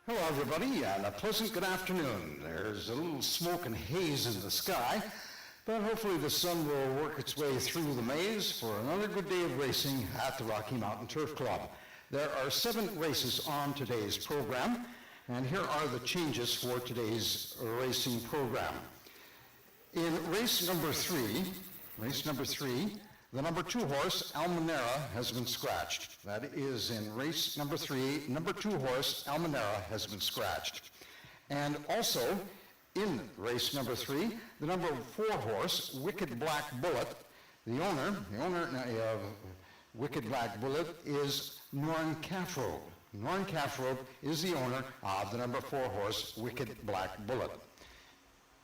Hello, everybody, and a pleasant good afternoon. There's a little smoke and haze in the sky, but hopefully the sun will work its way through the maze for another good day of racing at the Rocky Mountain Turf Club. There are 7 races on today's program, and here are the changes for today's racing program. In race number 3, the number 2 horse, Almanera, has been scratched. That is in race number 3, number 2 horse, Almanera, has been scratched. And also, in race number 3, the number 4 horse, Wicked Black Bullet, the owner of Wicked Black Bullet is Norn Caffrobe. Norn Caffrobe is the owner of the number 4 horse, Wicked Black Bullet.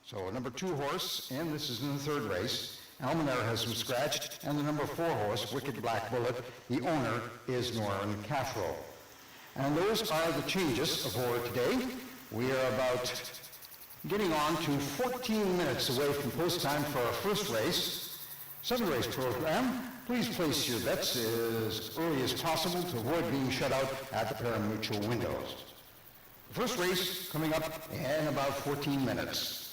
So number 2 horse, and this is in the 3rd race, Almanera has been scratched, and the number 4 horse, Wicked Black Bullet, the owner is Norman Caffroe. And those are the changes for today. We are about getting on to 14 minutes away from post time for our first race. 7-race program. Please place your bets as early as possible to avoid being shut out at the pari-mutuel windows. The first race coming up in about 14 minutes.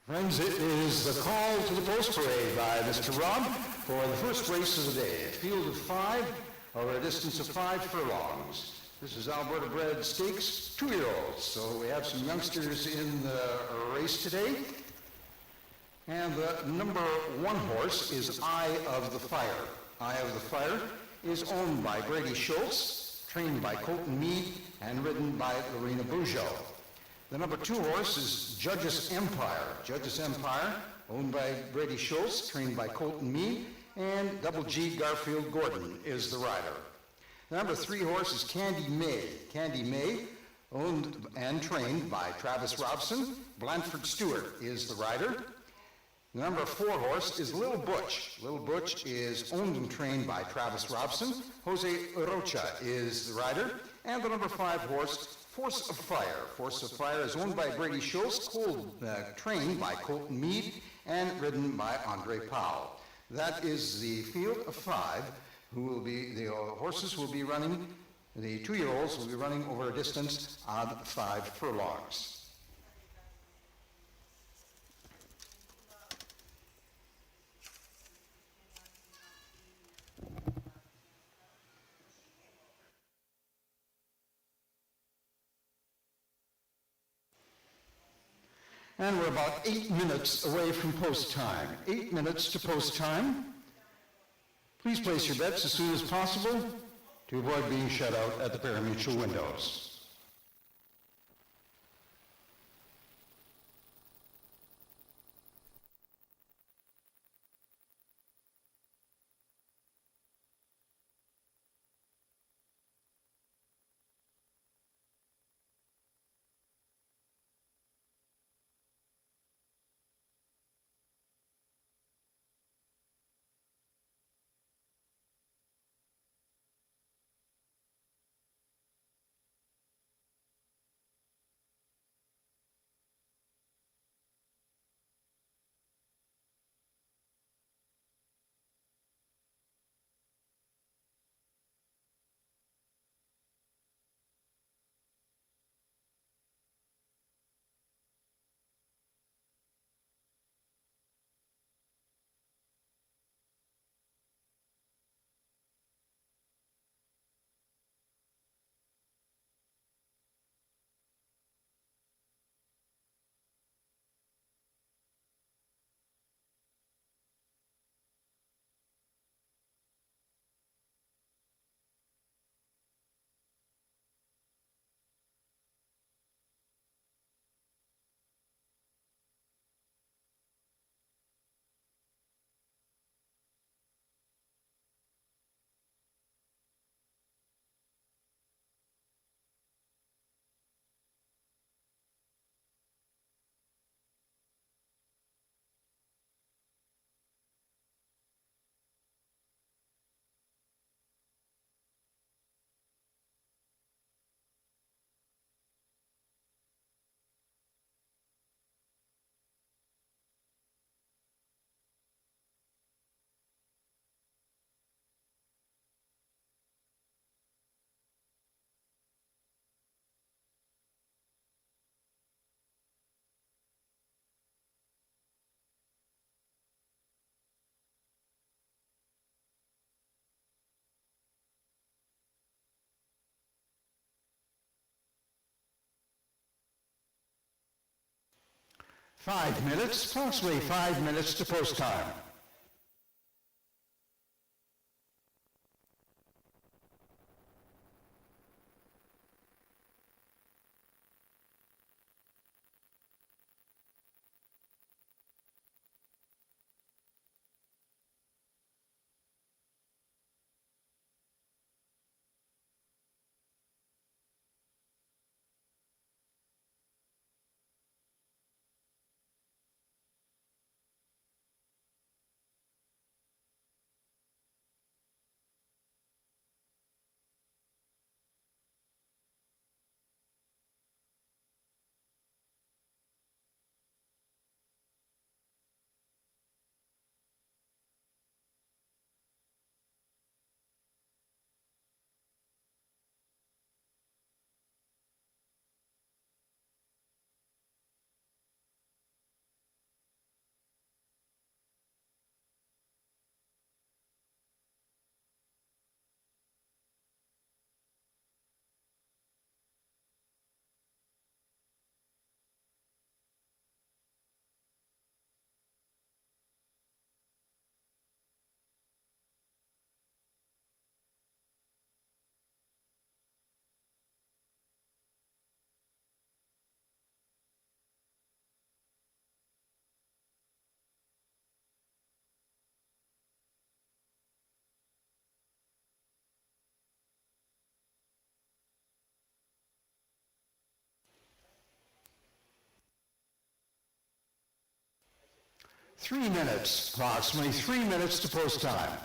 Friends, it is the call to the post parade by Mr. Rob for the first race of the day. A field of 5 over a distance of 5 furlongs. This is Alberta Bred Stakes 2-year-olds. So we have some youngsters in the race today. And the number 1 horse is Eye of the Fire. Eye of the Fire is owned by Brady Schultz, trained by Colton Mead, and ridden by Lorena Bugeaud. The number 2 horse is Judge's Empire. Judge's Empire, owned by Brady Schultz, trained by Colton Mead, and Double G Garfield Gordon is the rider. The number 3 horse is Candy May. Candy May, owned and trained by Travis Robson. Blanford Stewart is the rider. The number 4 horse is Little Butch. Little Butch is owned and trained by Travis Robson. Jose Rocha is the rider. And the number 5 horse, Force of Fire. Force of Fire is owned by Brady Schultz, trained by Colton Mead, and ridden by Andre Powell. That is the field of 5, the horses will be running, the 2-year-olds will be running over a distance of 5 furlongs. And we're about 8 minutes away from post time. 8 minutes to post time. Please place your bets as soon as possible to avoid being shut out at the pari-mutuel windows. Approximately 5 minutes to post time. 3 minutes, approximately 3 minutes to post time.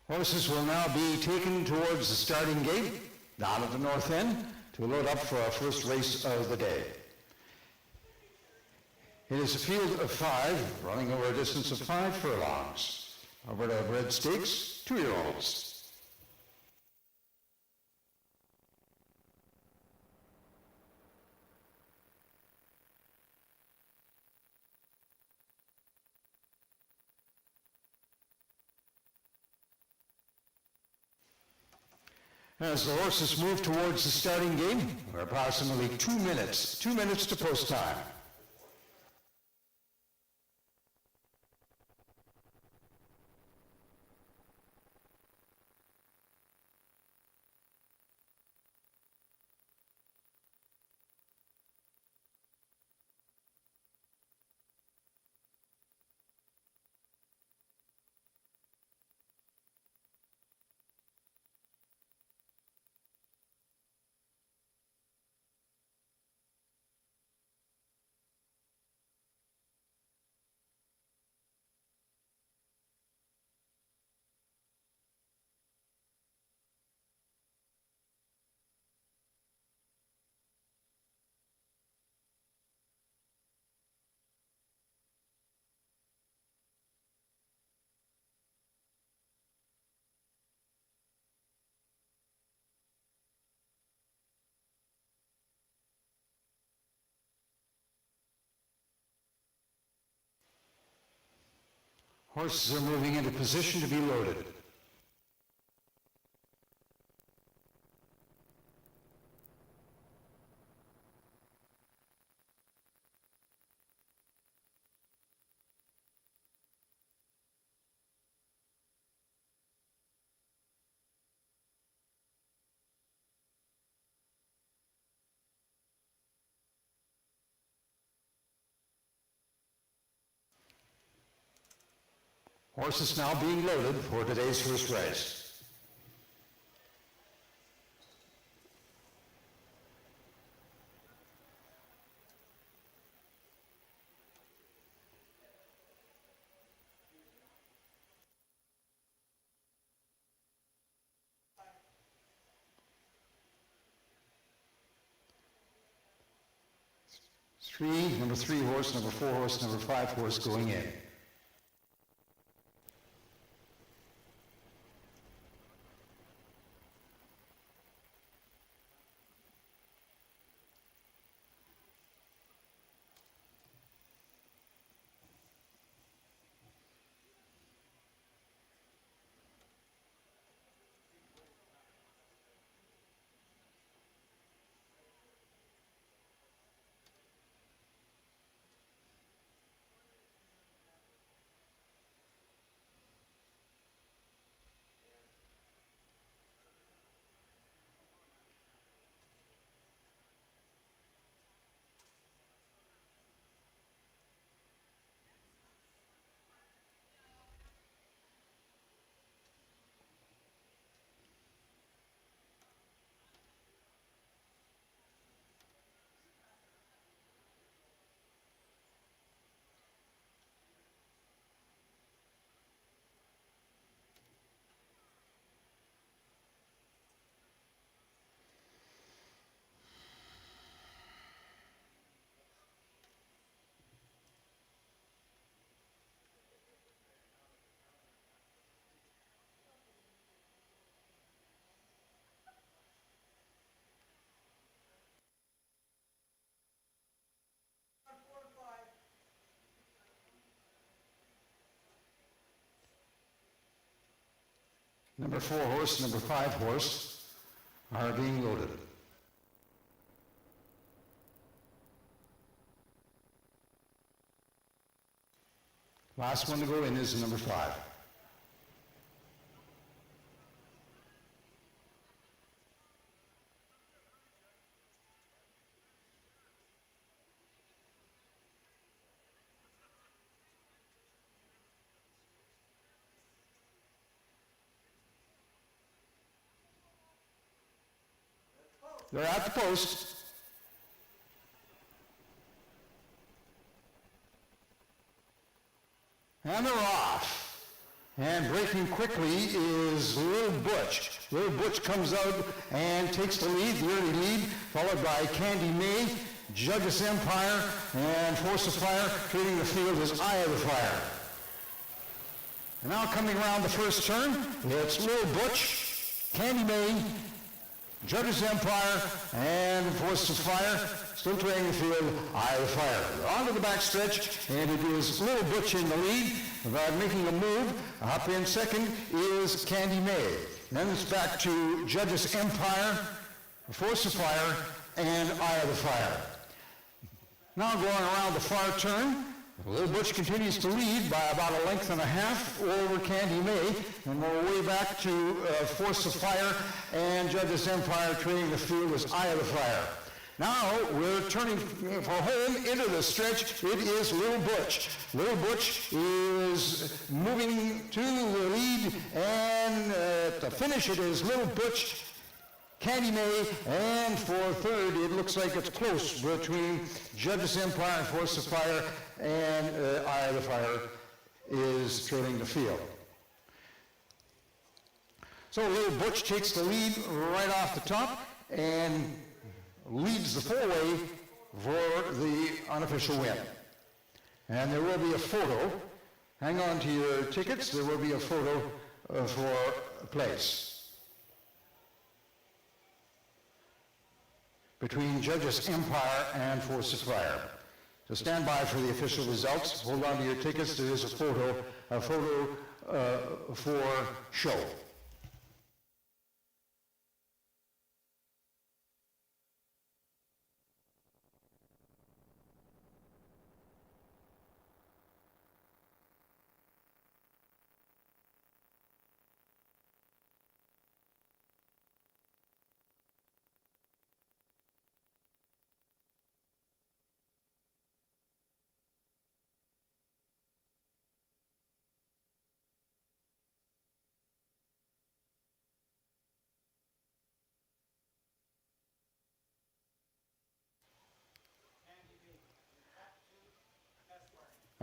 Horses will now be taken towards the starting gate, down at the north end, to load up for our first race of the day. It is a field of 5, running over a distance of 5 furlongs. Alberta Bred Stakes, 2-year-olds. As the horses move towards the starting gate, we're approximately 2 minutes to post time. Horses are moving into position to be loaded. Horses now being loaded for today's first race. number 3 horse, number 4 horse, number 5 horse going in. Number 4 horse, number 5 horse are being loaded. Last one to go in is number 5. They're at the post. And they're off. And breaking quickly is Little Butch. Little Butch comes out and takes the lead, the early lead, followed by Candy May, Judges Empire, and Force of Fire. Treating the field is Eye of the Fire. And now coming around the first turn, it's Little Butch, Candy May, Judges Empire, and Force of Fire, still trailing the field, Eye of the Fire. On to the backstretch, and it is Little Butch in the lead, about making a move. Up in second is Candy May. Then it's back to Judges Empire, Force of Fire, and Eye of the Fire. Now going around the far turn, Little Butch continues to lead by about a length and a half over Candy May, and we're way back to Force of Fire and Judges Empire. Trailing the field is Eye of the Fire. Now we're turning for home into the stretch. It is Little Butch. Little Butch is moving to the lead, and to finish it is Little Butch, Candy May, and for third, it looks like it's close between Judges Empire and Force of Fire, and Eye of the Fire is trailing the field. So Little Butch takes the lead right off the top and leads the four-way for the unofficial win. And there will be a photo. Hang on to your tickets. There will be a photo for a place between Judges Empire and Force of Fire. So stand by for the official results. Hold on to your tickets. There is a photo for show.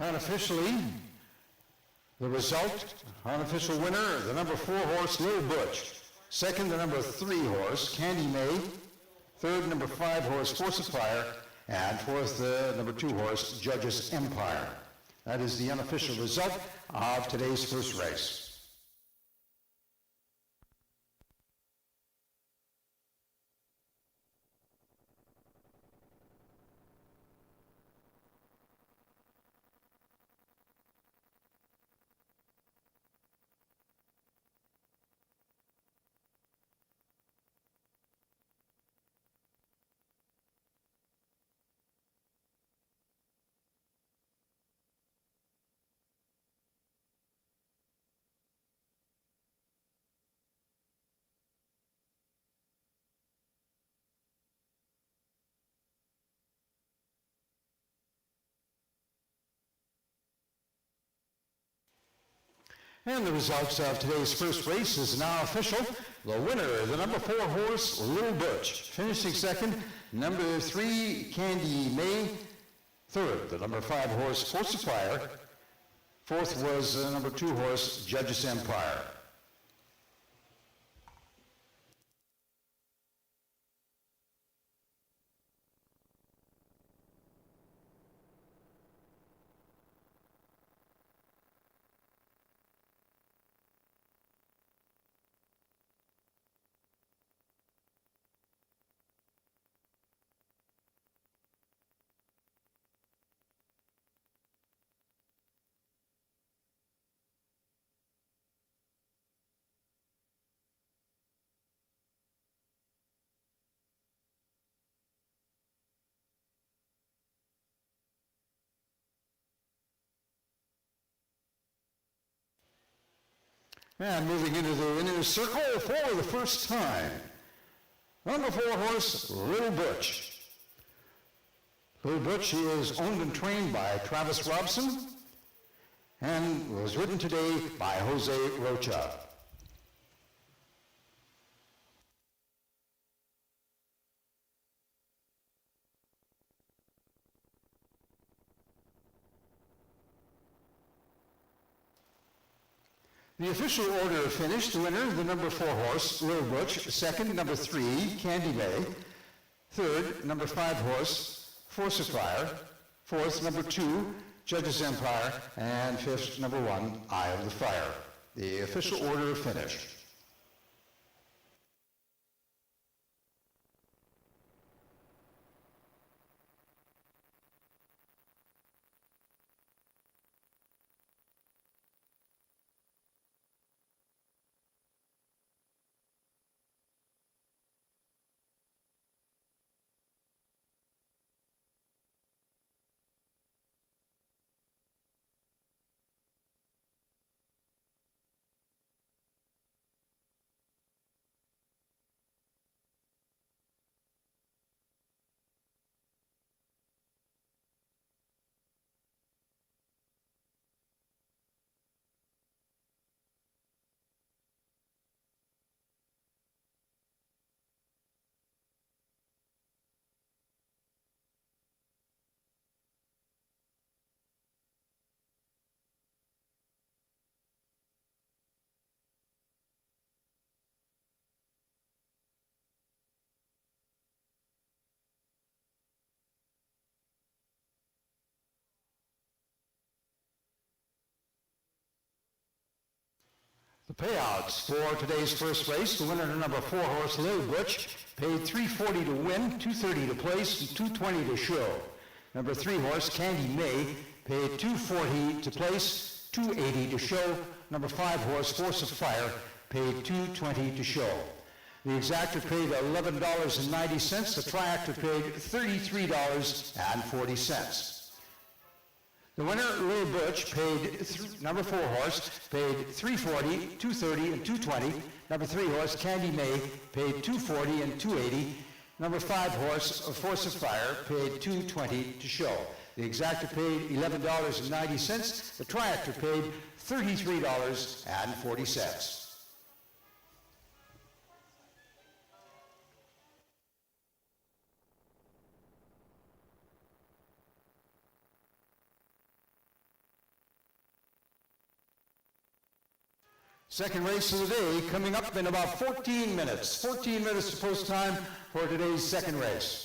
Unofficially, the result, unofficial winner, the number 4 horse, Little Butch. Second, the number 3 horse, Candy May. Third, number 5 horse, Force of Fire. And fourth, the number 2 horse, Judge's Empire. That is the unofficial result of today's first race. And the results of today's first race is now official. The winner, the number 4 horse, Little Butch. Finishing second, number 3, Candy May. Third, the number 5 horse, Force of Fire. Fourth was the number 2 horse, Judge's Empire. And moving into the winner's circle for the first time, number 4 horse, Little Butch. Little Butch is owned and trained by Travis Robson and was ridden today by Jose Rocha. The official order of finish, the winner, the number 4 horse, Little Butch. Second, number 3, Candy May. Third, number 5 horse, Force of Fire. Fourth, number 2, Judge's Empire. And fifth, number 1, Eye of the Fire. The official order of finish. The payouts for today's first race, the winner, number 4 horse, Little Butch, paid $340 to win, $230 to place, and $220 to show. Number 3 horse, Candy May, paid $240 to place, $280 to show. Number 5 horse, Force of Fire, paid $220 to show. The exactor paid $11.90. The triactor paid $33.40. The winner, Little Butch, paid number 4 horse, paid $340, $230, and $220. Number 3 horse, Candy May, paid $240 and $280. Number 5 horse, Force of Fire, paid $220 to show. The exactor paid $11.90. The triactor paid $33.40. Second race of the day coming up in about 14 minutes. 14 minutes to post time for today's second race.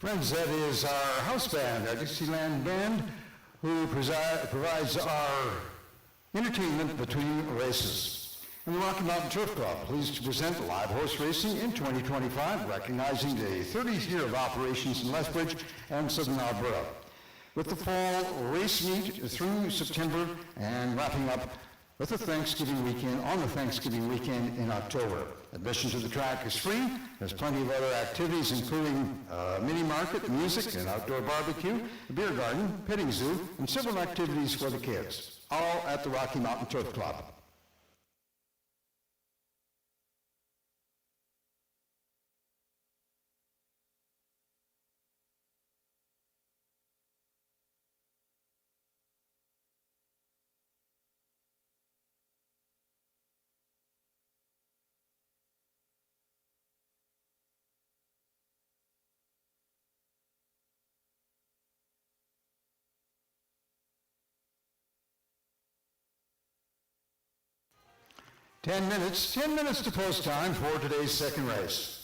Friends, that is our house band, our Dixieland band, who provides our entertainment between races. And the Rocky Mountain Turf Club, pleased to present live horse racing in 2025, recognizing the 30th year of operations in Lethbridge and Southern Alberta, with the fall race meet through September and wrapping up with the Thanksgiving weekend, on the Thanksgiving weekend in October. Admission to the track is free. There's plenty of other activities, including mini market, music, and outdoor barbecue, a beer garden, petting zoo, and several activities for the kids, all at the Rocky Mountain Turf Club. Ten minutes to post time for today's second race.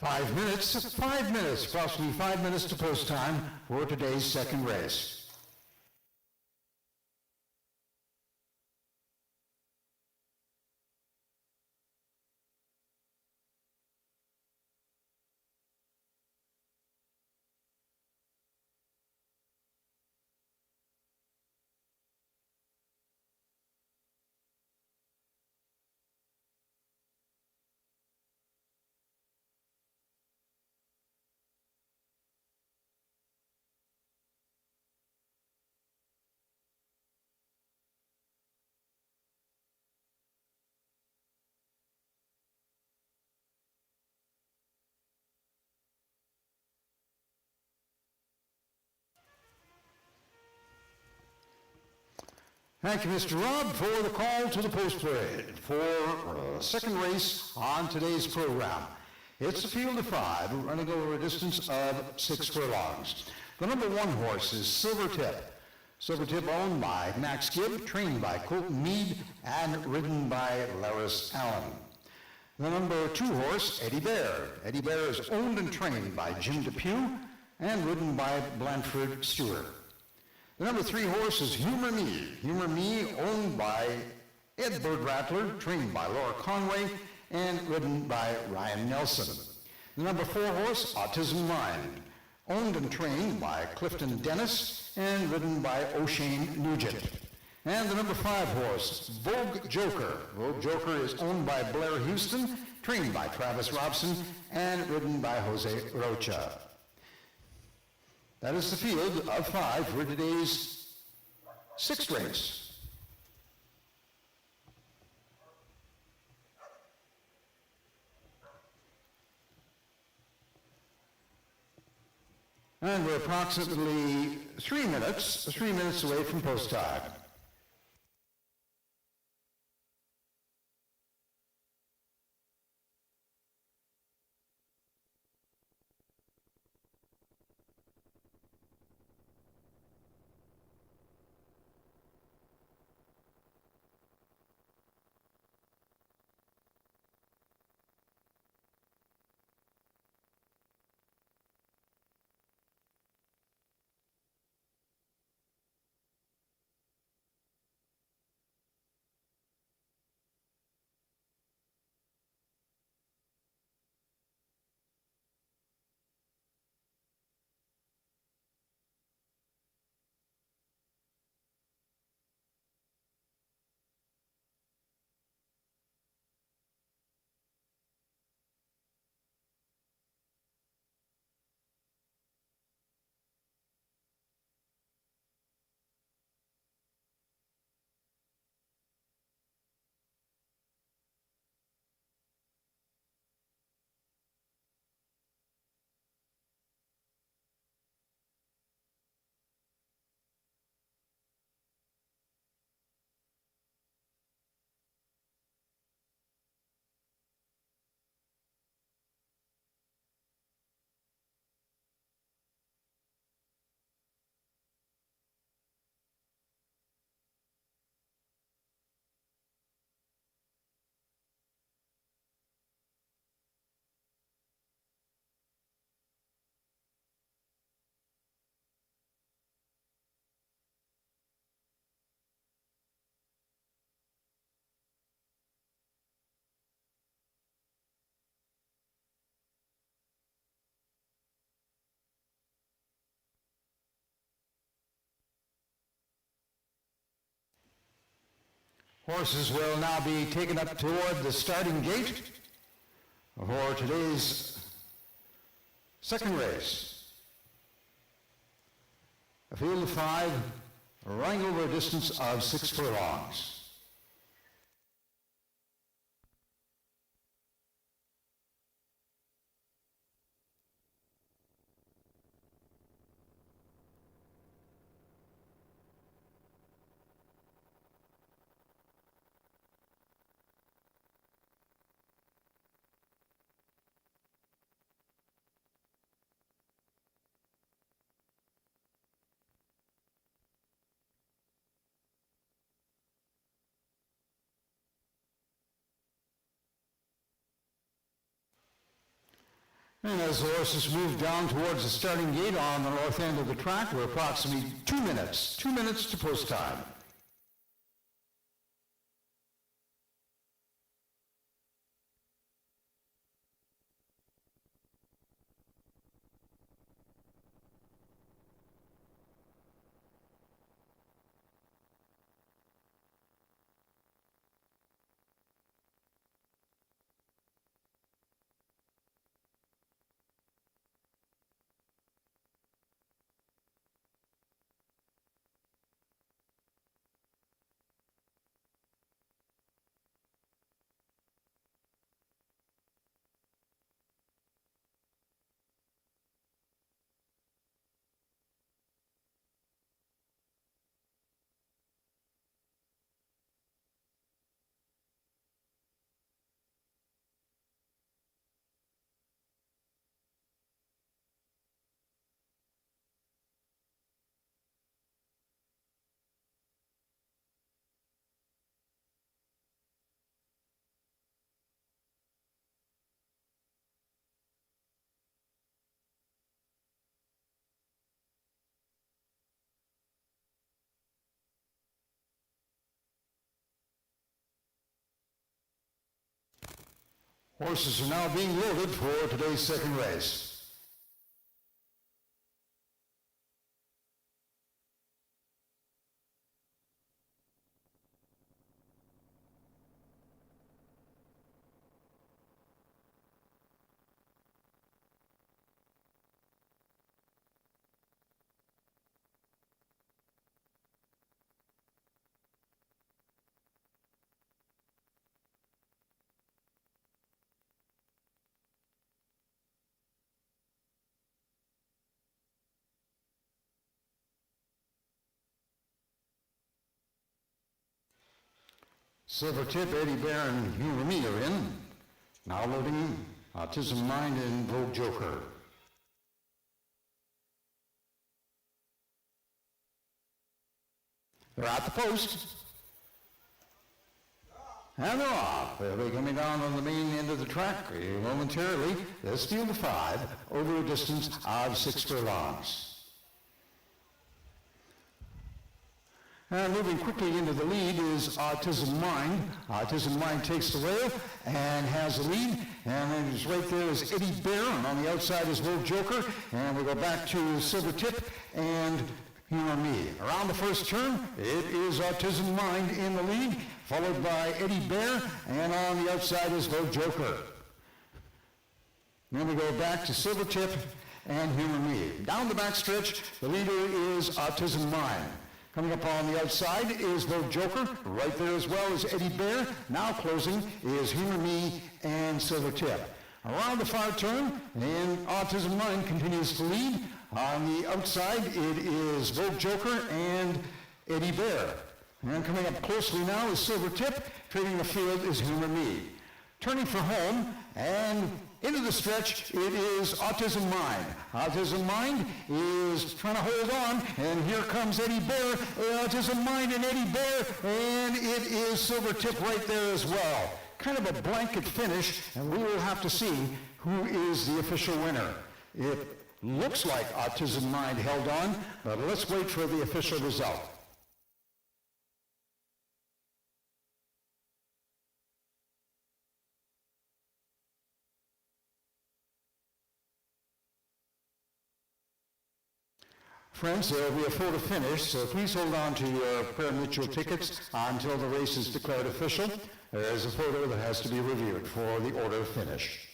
5 minutes, approximately 5 minutes to post time for today's second race. Thank you, Mr. Robb, for the call to the post parade for the second race on today's program. It's a field of 5 running over a distance of 6 furlongs. The number 1 horse is Silvertip. Silvertip owned by Max Gibb, trained by Colton Mead, and ridden by Laris Allen. The number 2 horse, Eddie Bear. Eddie Bear is owned and trained by Jim Depew and ridden by Blanford Stewart. The number 3 horse is Humor Me. Humor Me, owned by Ed Bird Rattler, trained by Laura Conway, and ridden by Ryan Nelson. The number 4 horse, Autism Mind, owned and trained by Clifton Dennis, and ridden by O'Shane Nugent. And the number 5 horse, Vogue Joker. Vogue Joker is owned by Blair Houston, trained by Travis Robson, and ridden by Jose Rocha. That is the field of 5 for today's 6th race. And we're approximately 3 minutes away from post time. Horses will now be taken up toward the starting gate for today's second race. A field of 5 running over a distance of 6 furlongs. And as the horses move down towards the starting gate on the north end of the track, we're approximately 2 minutes to post time. Horses are now being loaded for today's second race. Silvertip, Eddie Bear, and Humor Me are in. Now loading Autism Mind and Vogue Joker. They're at the post. And they're off. They'll be coming down on the main end of the track momentarily. They'll steal the 5 over a distance of 6 furlongs. And moving quickly into the lead is Autism Mind. Autism Mind takes the rail and has the lead. And it's right there is Eddie Bear. And on the outside is Vogue Joker. And we go back to Silvertip and Humor Me. Around the first turn, it is Autism Mind in the lead, followed by Eddie Bear. And on the outside is Vogue Joker. Then we go back to Silvertip and Humor Me. Down the backstretch, the leader is Autism Mind. Coming up on the outside is Vogue Joker. Right there as well is Eddie Bear. Now closing is Humor Me and Silvertip. Around the far turn, and Autism Mind continues to lead. On the outside, it is Vogue Joker and Eddie Bear. And coming up closely now is Silvertip. Trading the field is Humor Me. Turning for home, and into the stretch, it is Autism Mind. Autism Mind is trying to hold on, and here comes Eddie Bear. Autism Mind and Eddie Bear, and it is Silvertip right there as well. Kind of a blanket finish, and we will have to see who is the official winner. It looks like Autism Mind held on, but let's wait for the official result. Friends, there will be a photo finish, so please hold on to your pari-mutuel tickets until the race is declared official. There is a photo that has to be reviewed for the order of finish.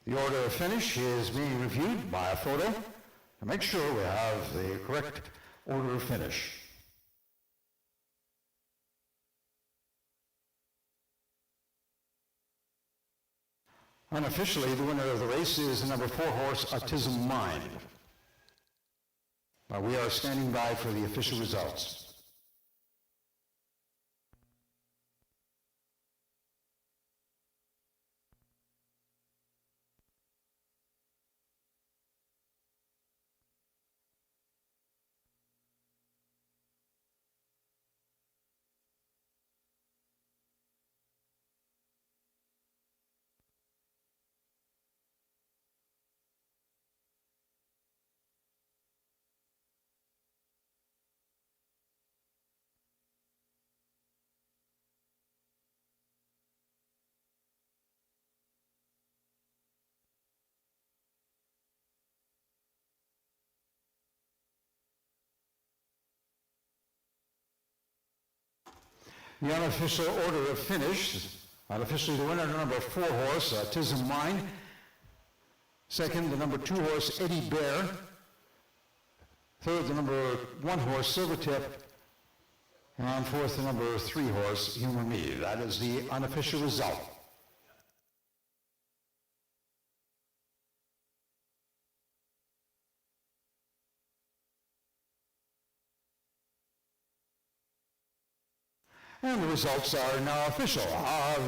The order of finish is being reviewed by a photo to make sure we have the correct order of finish. Unofficially, the winner of the race is the number 4 horse, Autism Mind. We are standing by for the official results. The unofficial order of finish, unofficially the winner, the number 4 horse, Autism Mind. Second, the number 2 horse, Eddie Bear. Third, the number 1 horse, Silvertip. And fourth, the number 3 horse, Humor Me. That is the unofficial result. And the results are now official.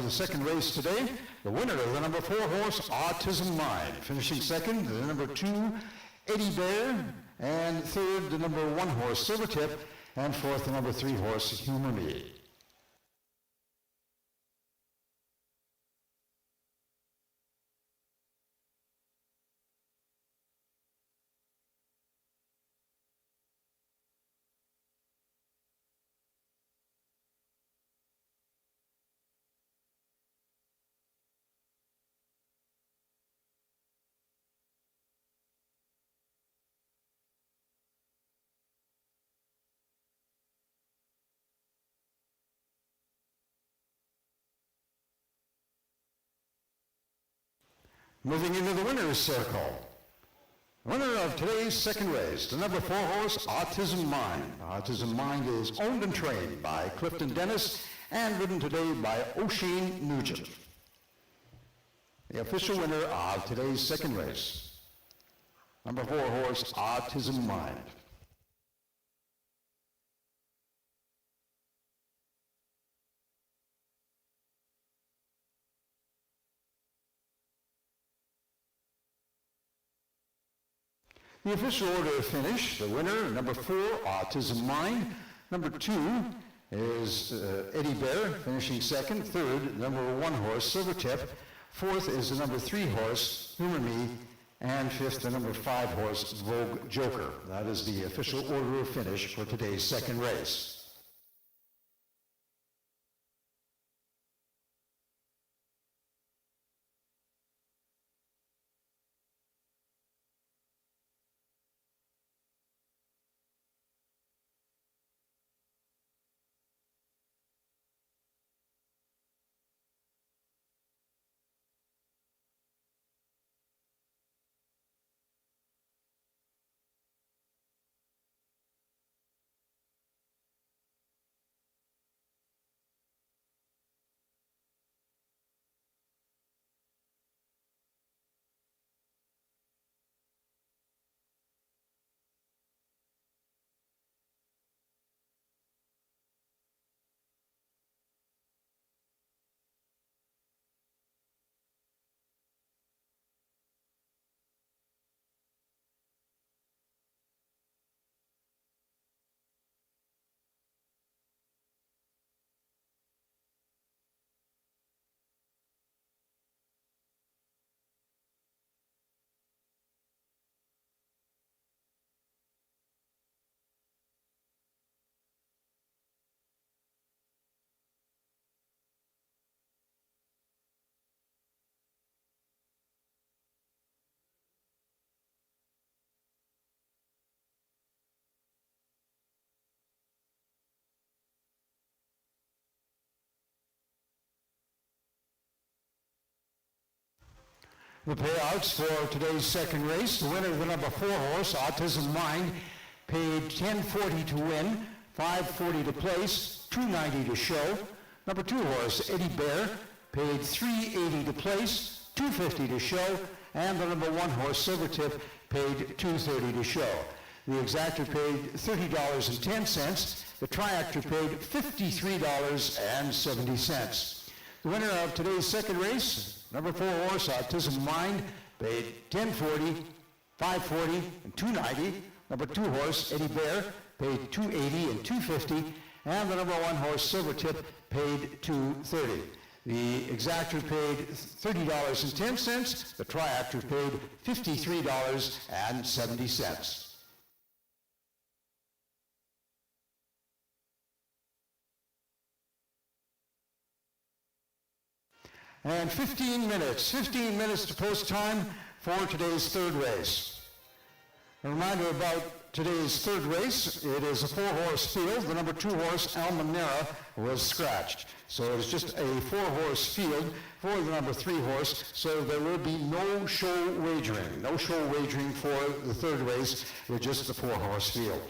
The second race today, the winner of the number 4 horse, Autism Mind. Finishing second, the number 2, Eddie Bear. And third, the number 1 horse, Silvertip. And fourth, the number 3 horse, Humor Me. Moving into the winner's circle. The winner of today's second race, the number 4 horse, Autism Mind. Autism Mind is owned and trained by Clifton Dennis and ridden today by O'Shane Nugent. The official winner of today's second race, number 4 horse, Autism Mind. The official order of finish, the winner, number 4, Autism Mind. Number 2 is Eddie Bear, finishing second. Third, number 1 horse, Silvertip. Fourth is the number 3 horse, Humor Me. And fifth, the number 5 horse, Vogue Joker. That is the official order of finish for today's second race. The payouts for today's second race, the winner of the number 4 horse, Autism Mind, paid $10.40 to win, $5.40 to place, $2.90 to show. Number 2 horse, Eddie Bear, paid $3.80 to place, $2.50 to show, and the number 1 horse, Silvertip, paid $2.30 to show. The exactor paid $30.10. The triactor paid $53.70. The winner of today's second race, number 4 horse, Autism Mind, paid $10.40, $5.40, and $2.90. Number 2 horse, Eddie Bear, paid $2.80 and $2.50. And the number 1 horse, Silvertip, paid $2.30. The exactor paid $30.10. The triactor paid $53.70. And 15 minutes to post time for today's third race. A reminder about today's third race, it is a 4-horse field. The number 2 horse, Almanera, was scratched. So it is just a 4-horse field for the number 3 horse, so there will be no show wagering. No show wagering for the third race with just the 4-horse field.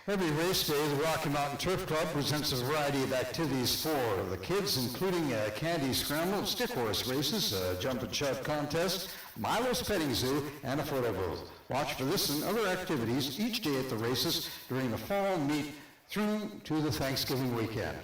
Every race day, the Rocky Mountain Turf Club presents a variety of activities for the kids, including a candy scramble, stick horse races, a jump and shout contest, Milo's petting zoo, and a photo booth. Watch for this and other activities each day at the races during the fall meet through to the Thanksgiving weekend.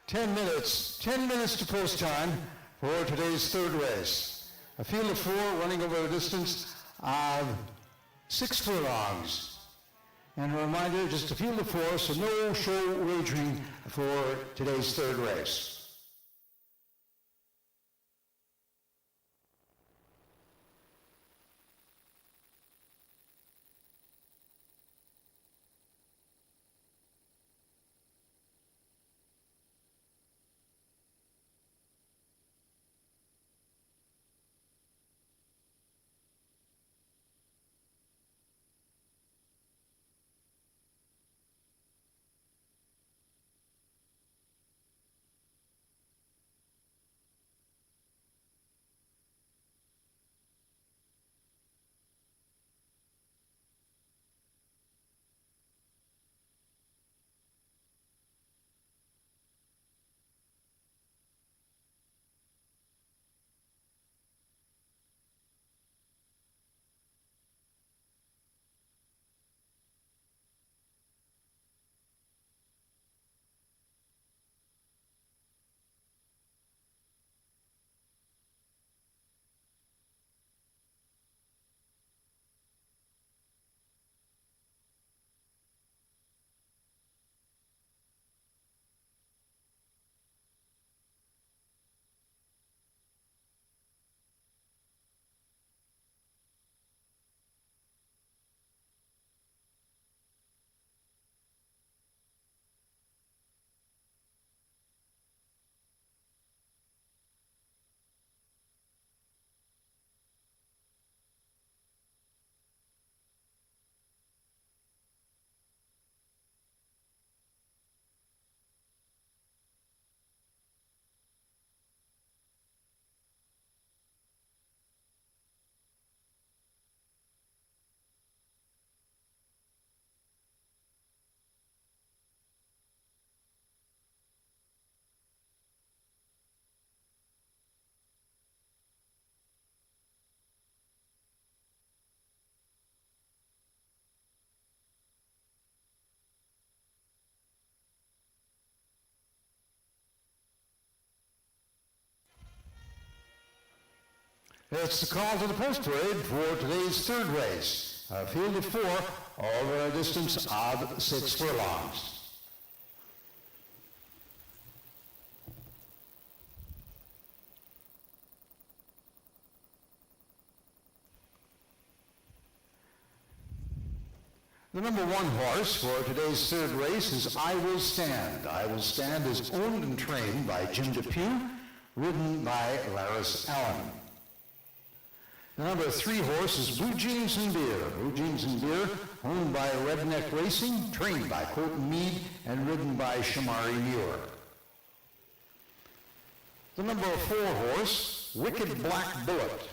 10 minutes to post time for today's third race. A field of 4 running over a distance of 6 furlongs. And a reminder, just a field of 4, so no show wagering for today's third race. It's the call to the post parade for today's third race. A field of 4 over a distance of 6 furlongs. The number 1 horse for today's third race is I Will Stand. I Will Stand is owned and trained by Jim Depew, ridden by Laris Allen. The number 3 horse is Blue Jeans and Beer. Blue Jeans and Beer, owned by Redneck Racing, trained by Colton Mead, and ridden by Shamari Muir. The number 4 horse, Wicked Black Bullet.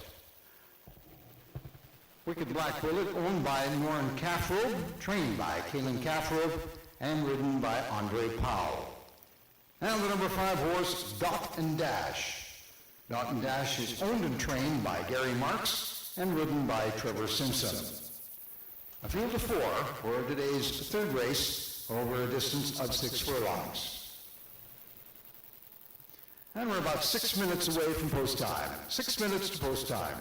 Wicked Black Bullet, owned by Norrin Caffrobe, trained by Kaylin Caffrobe, and ridden by Andre Powell. And the number 5 horse, Dot and Dash. Dot and Dash is owned and trained by Gary Marks and ridden by Trevor Simpson. A field of 4 for today's third race over a distance of 6 furlongs. And we're about 6 minutes away from post time. 6 minutes to post time.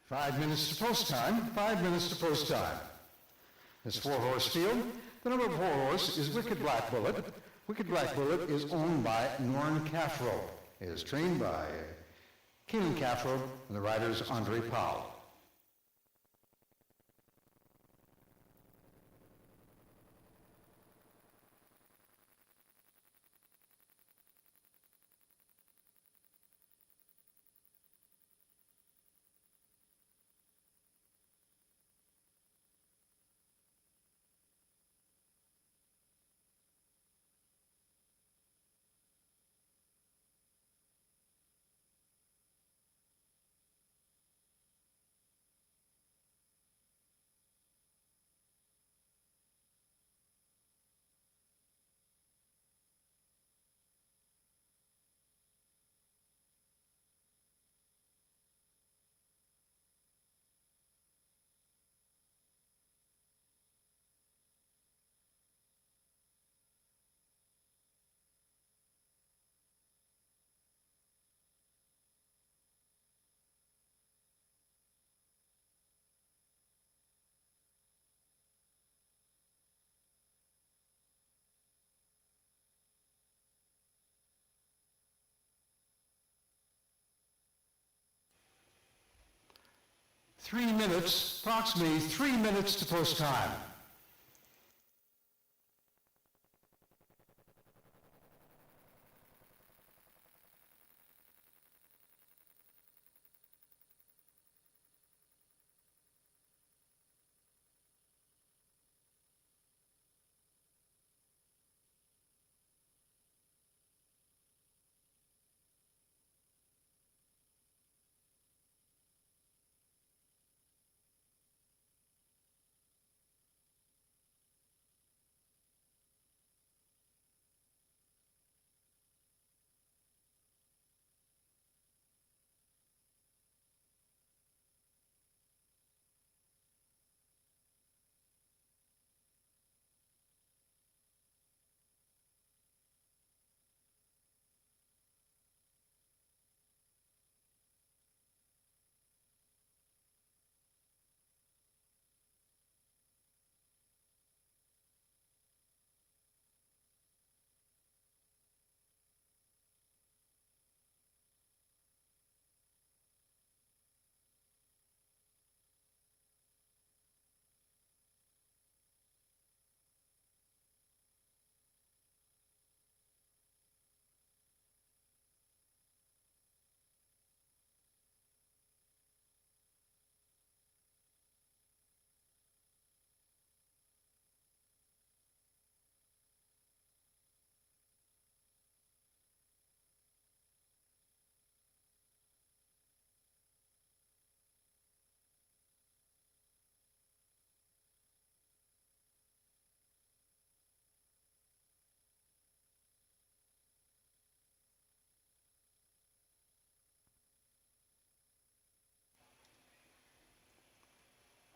5 minutes to post time, 5 minutes to post time. This four-horse field, the number 4 horse is Wicked Black Bullet. Wicked Black Bullet is owned by Norn Caffro. It is trained by Keelan Caffro, and the rider is Andre Powell. Approximately 3 minutes to post time.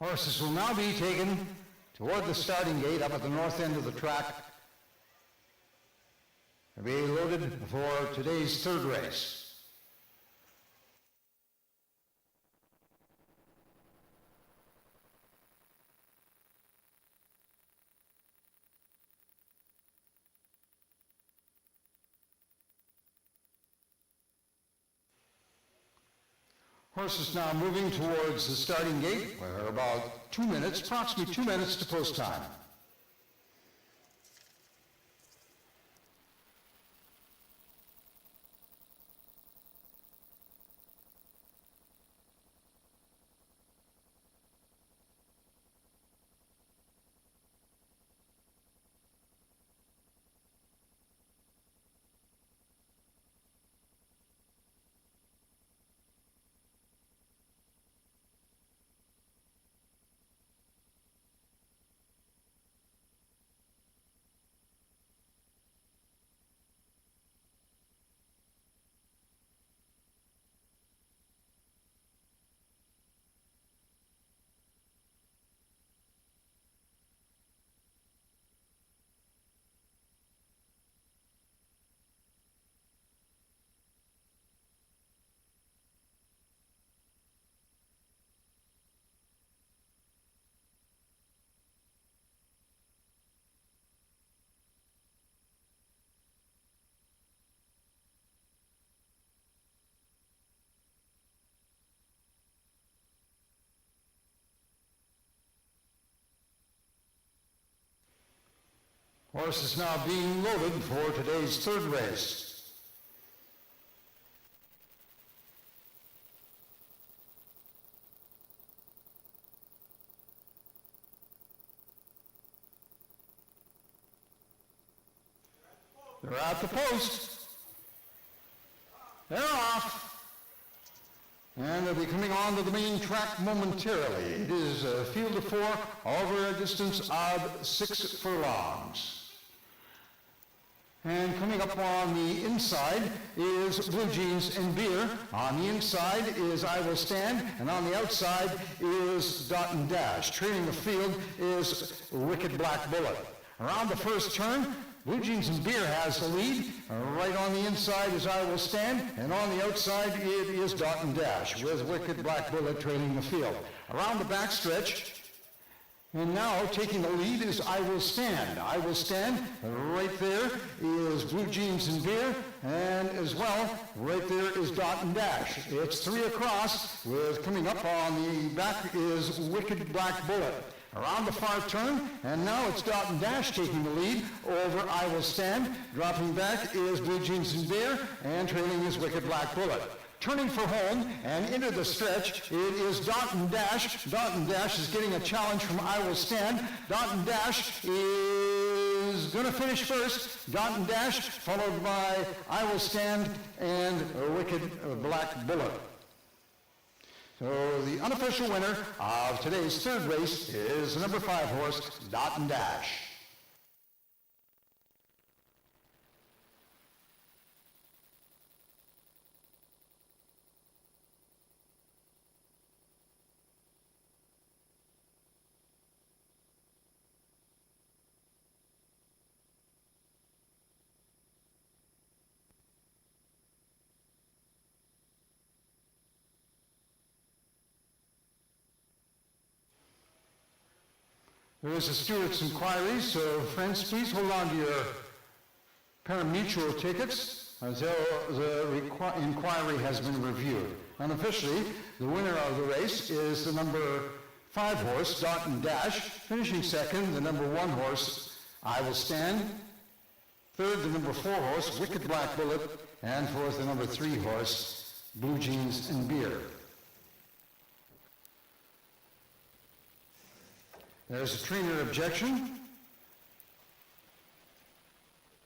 Horses will now be taken toward the starting gate up at the north end of the track to be loaded for today's third race. Horses now moving towards the starting gate. We're about 2 minutes, approximately 2 minutes to post time. Horse is now being loaded for today's third race. They're at the post. They're off. And they'll be coming on to the main track momentarily. It is a field of four over a distance of 6 furlongs. And coming up on the inside is Blue Jeans and Beer. On the inside is I Will Stand, and on the outside is Dot and Dash. Trailing the field is Wicked Black Bullet. Around the first turn, Blue Jeans and Beer has the lead. Right on the inside is I Will Stand, and on the outside it is Dot and Dash, with Wicked Black Bullet trailing the field. Around the backstretch, and now taking the lead is I Will Stand. I Will Stand, right there is Blue Jeans and Beer, and as well, right there is Dot and Dash. It's 3 across, with coming up on the back is Wicked Black Bullet. Around the far turn, and now it's Dot and Dash taking the lead over I Will Stand. Dropping back is Blue Jeans and Beer, and trailing is Wicked Black Bullet. Turning for home and into the stretch, it is Dot and Dash. Dot and Dash is getting a challenge from I Will Stand. Dot and Dash is going to finish first. Dot and Dash, followed by I Will Stand and Wicked Black Bullet. So the unofficial winner of today's third race is the number 5 horse, Dot and Dash. There is a steward's inquiry, so friends, please hold on to your pari-mutuel tickets until the inquiry has been reviewed. Unofficially, the winner of the race is the number 5 horse, Dot and Dash. Finishing second, the number 1 horse, I Will Stand. Third, the number 4 horse, Wicked Black Bullet. And fourth, the number 3 horse, Blue Jeans and Beer. There's a trainer objection.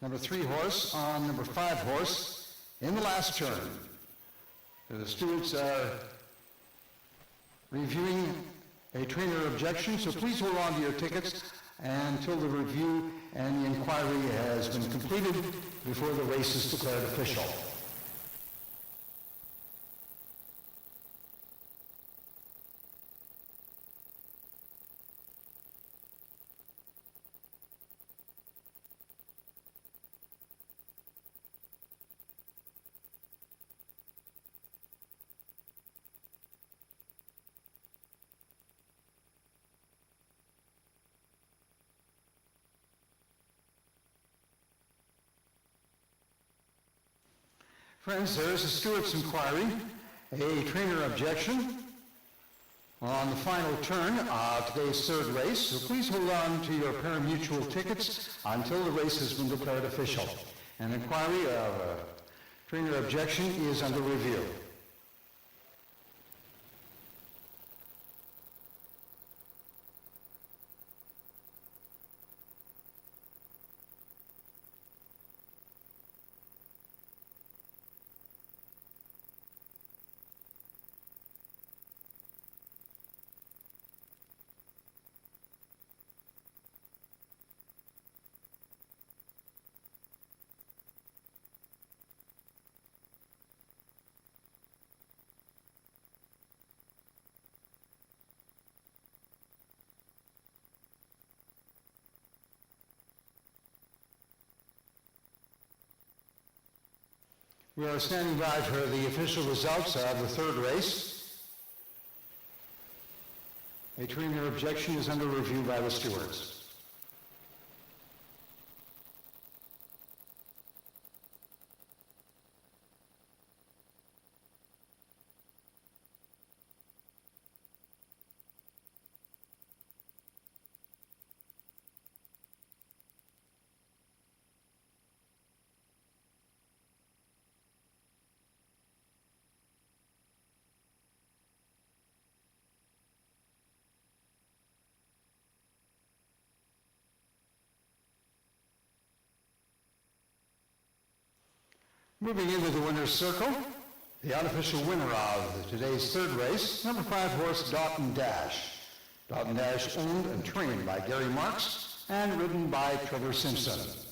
Number 3 horse on number 5 horse in the last turn. The stewards are reviewing a trainer objection, so please hold on to your tickets until the review and the inquiry has been completed before the race is declared official. Friends, there is a steward's inquiry, a trainer objection on the final turn of today's third race, so please hold on to your pari-mutuel tickets until the race has been declared official. An inquiry of a trainer objection is under review. We are standing by for the official results of the third race. A trainer objection is under review by the stewards. Moving into the winner's circle, the unofficial winner of today's third race, number 5 horse Dalton Dash. Dalton Dash owned and trained by Gary Marks and ridden by Trevor Simpson.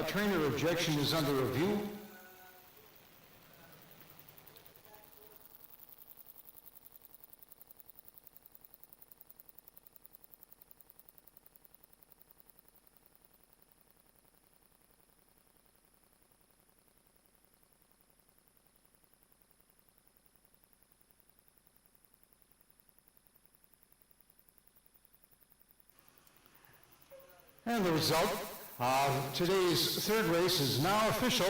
Trainer objection is under review. And the result of today's third race is now official.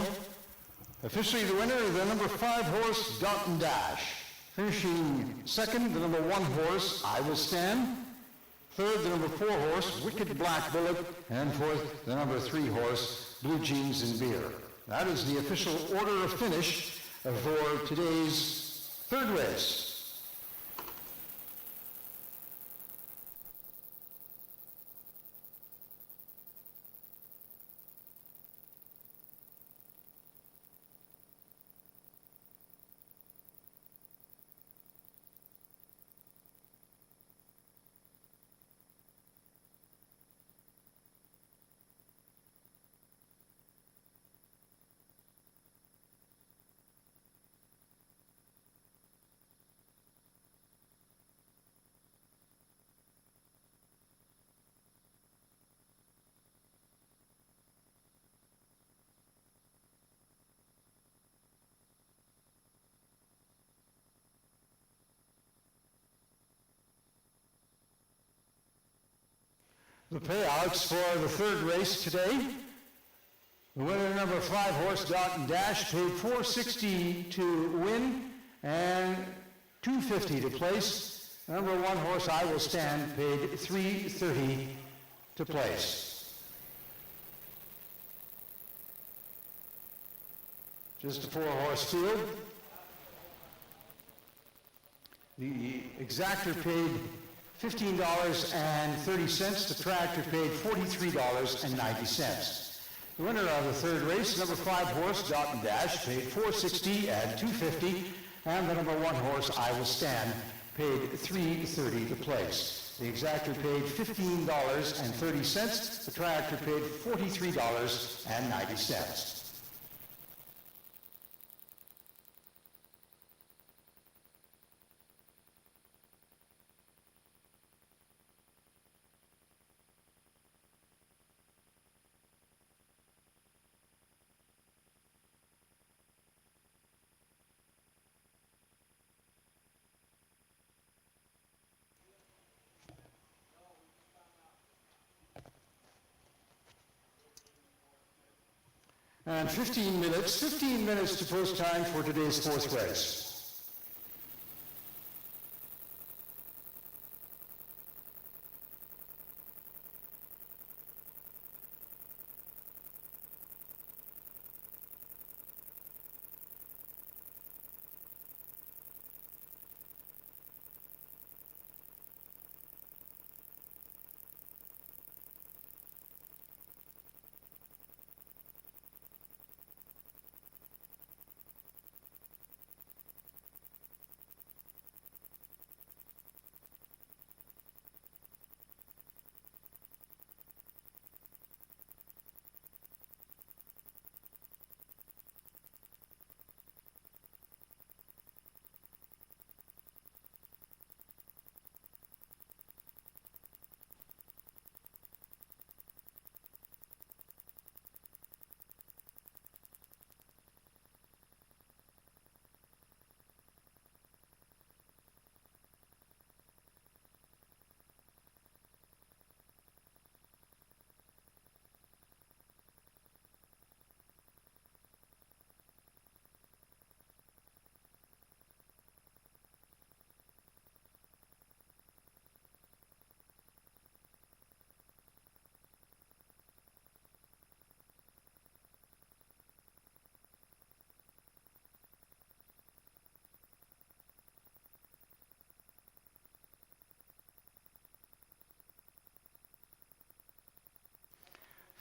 Officially the winner is the number 5 horse Dalton Dash. Finishing second, the number 1 horse I Will Stand. Third, the number 4 horse Wicked Black Bullet. And fourth, the number 3 horse Blue Jeans and Beer. That is the official order of finish for today's third race. The payouts for the third race today. The winner, number 5 horse Dalton Dash, paid $460 to win and $250 to place. Number 1 horse I Will Stand paid $330 to place. Just a 4 horse field. The exactor paid $15.30. The tractor paid $43.90. The winner of the third race, number 5 horse Dalton Dash, paid $460 and $250, and the number 1 horse I Will Stand paid $330 to place. The exactor paid $15.30. The tractor paid $43.90. And 15 minutes to post time for today's fourth race.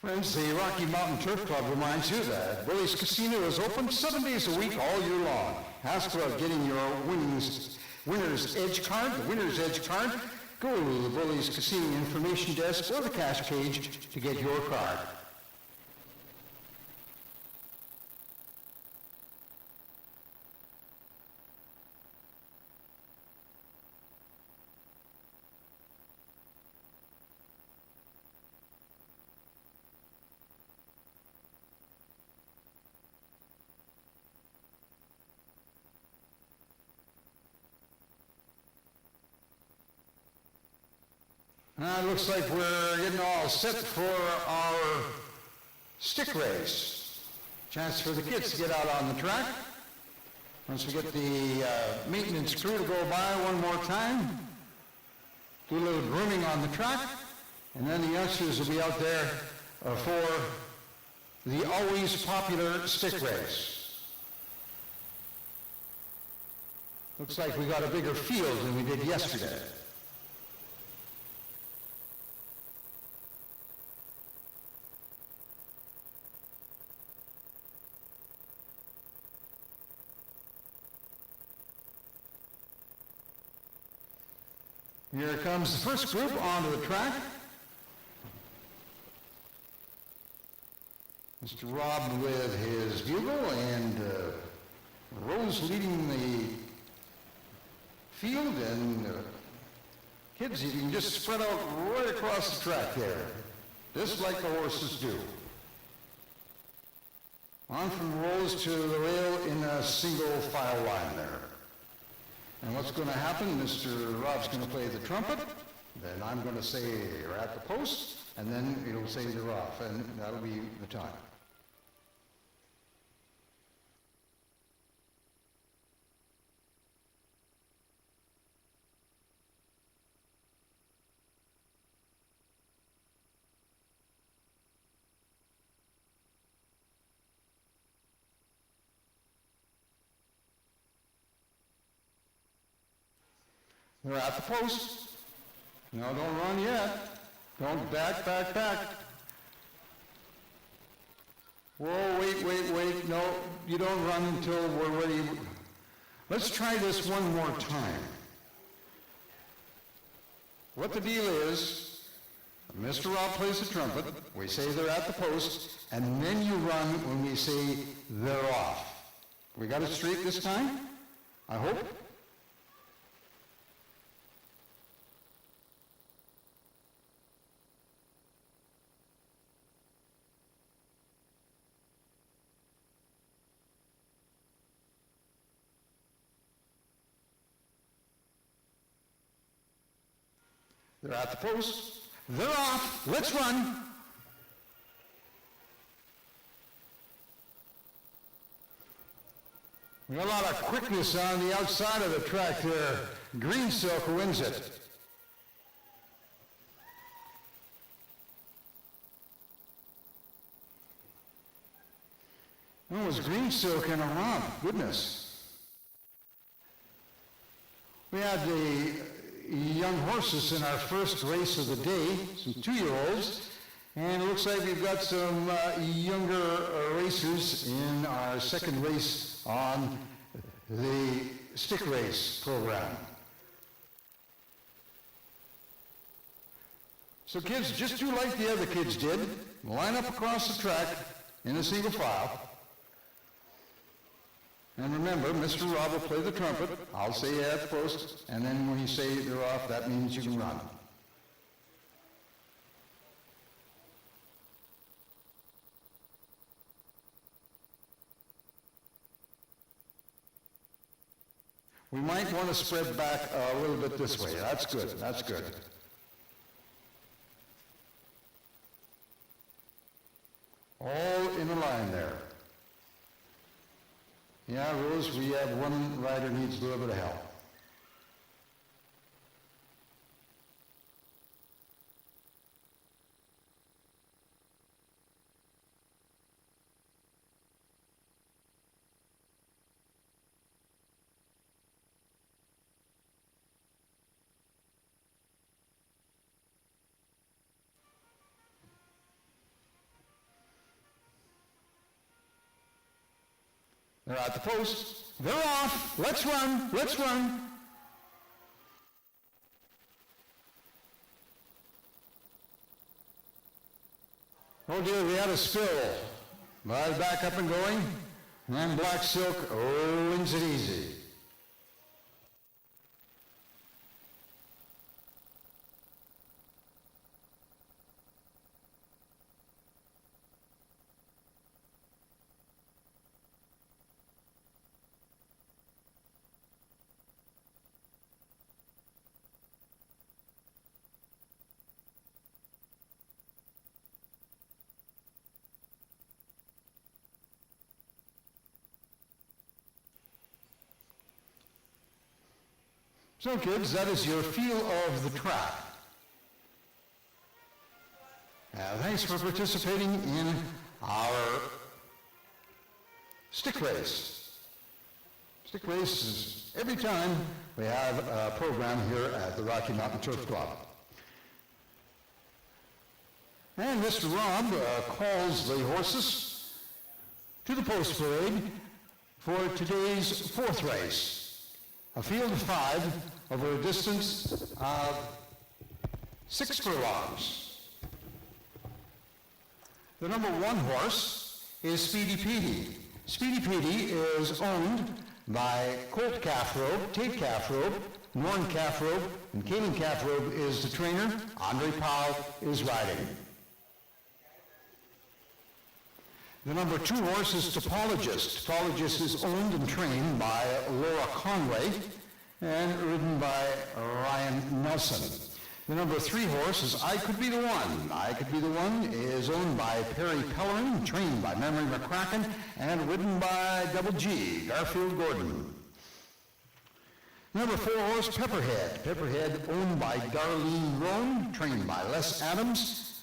Friends, the Rocky Mountain Turf Club reminds you that Bully's Casino is open 7 days a week all year long. Ask about getting your winner's edge card, the winner's edge card. Go to the Bully's Casino information desk or the cash page to get your card. Now it looks like we're getting all set for our stick race. Chance for the kids to get out on the track. Once we get the maintenance crew to go by one more time, do a little grooming on the track, and then the youngsters will be out there for the always popular stick race. Looks like we got a bigger field than we did yesterday. Here comes the first group onto the track. Mr. Rob with his bugle and Rose leading the field, and kids, you can just spread out right across the track there, just like the horses do. On from Rose to the rail in a single file line there. And what's going to happen, Mr. Rob's going to play the trumpet, then I'm going to say you're at the post, and then he'll say they're off, and that'll be the time. They're at the post. No, don't run yet. Don't back. Whoa, wait. No, you don't run until we're ready. Let's try this one more time. What the deal is, Mr. Rob plays the trumpet, we say they're at the post, and then you run when we say they're off. We got it straight this time? I hope. They're at the post. They're off. Let's run. We got a lot of quickness on the outside of the track there. Green Silk wins it. Oh, it was Green Silk and a romp. Goodness. We had the young horses in our first race of the day, some 2-year-olds, and it looks like we've got some younger racers in our second race on the stick race program. So kids, just do like the other kids did. Line up across the track in a single file. And remember, Mr. Rob will play the trumpet. I'll say at the post, and then when you say they're off, that means you can run. We might want to spread back a little bit this way. That's good. That's good. All in a line there. Yeah, Rose, we have one rider needs a little bit of help. They're at the post. They're off. Let's run. Let's run. Oh dear, we had a spill. But back up and going. And Black Silk, wins it easy. So kids, that is your feel of the track. Thanks for participating in our stick race. Stick race is every time we have a program here at the Rocky Mountain Turf Club. And Mr. Rob calls the horses to the post parade for today's fourth race. A field of 5 over a distance of 6 furlongs. The number 1 horse is Speedy Petey. Speedy Petey is owned by Colt Calfrobe, Tate Calfrobe, Norn Calfrobe, and Kaylin Calfrobe is the trainer. Andre Powell is riding. The number 2 horse is Topologist. Topologist is owned and trained by Laura Conway and ridden by Ryan Nelson. The number 3 horse is I Could Be the One. I Could Be the One is owned by Perry Pellerin, trained by Memory McCracken, and ridden by Double G, Garfield Gordon. Number 4 horse, Pepperhead. Pepperhead owned by Darlene Roan, trained by Les Adams,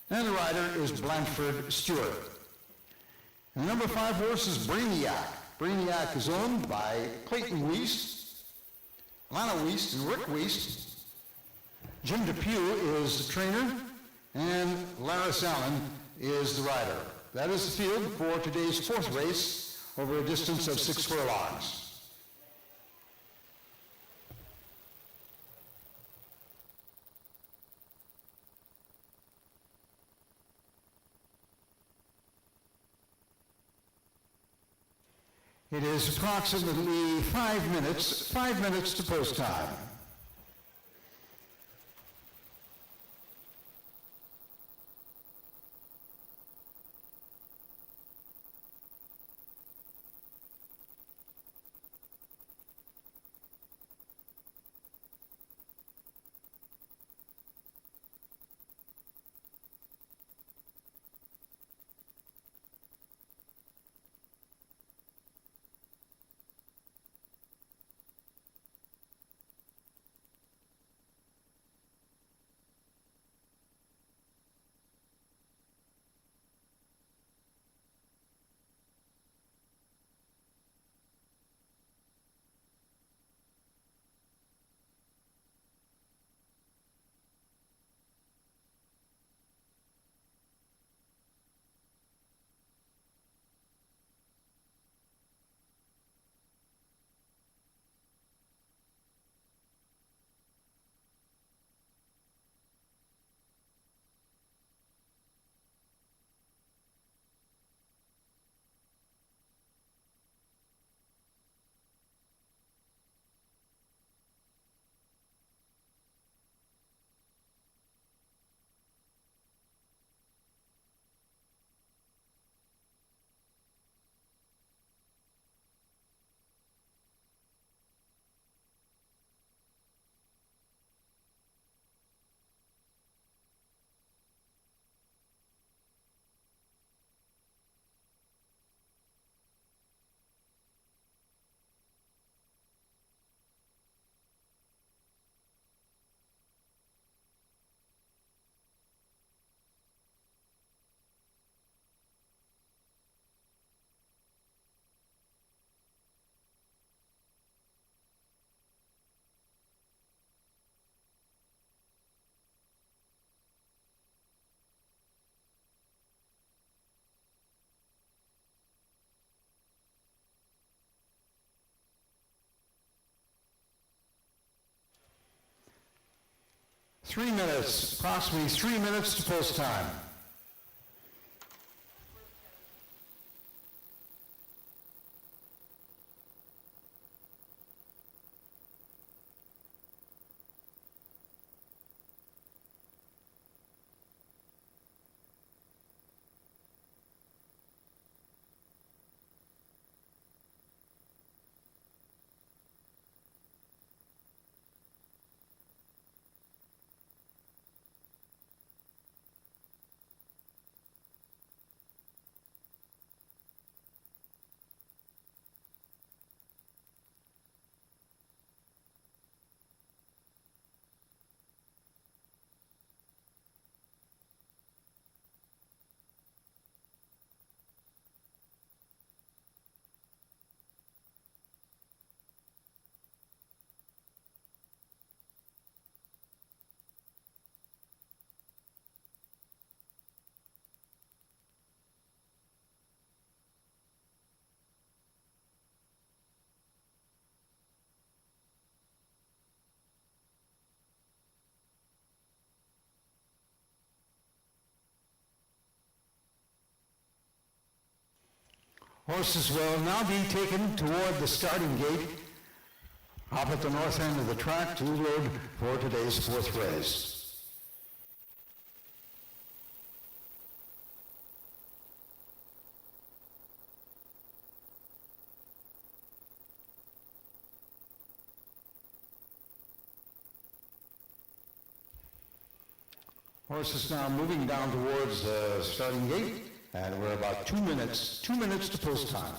and the rider is Blanford Stewart. And number 5 horse is Brainiac. Brainiac is owned by Clayton Wiest, Lana Wiest, and Rick Wiest. Jim Depew is the trainer, and Laris Allen is the rider. That is the field for today's fourth race over a distance of 6 furlongs. It is approximately 5 minutes to post time. 3 minutes, approximately 3 minutes to post time. Horses will now be taken toward the starting gate up at the north end of the track to load for today's 4th race. Horses now moving down towards the starting gate. And we're about 2 minutes to post time.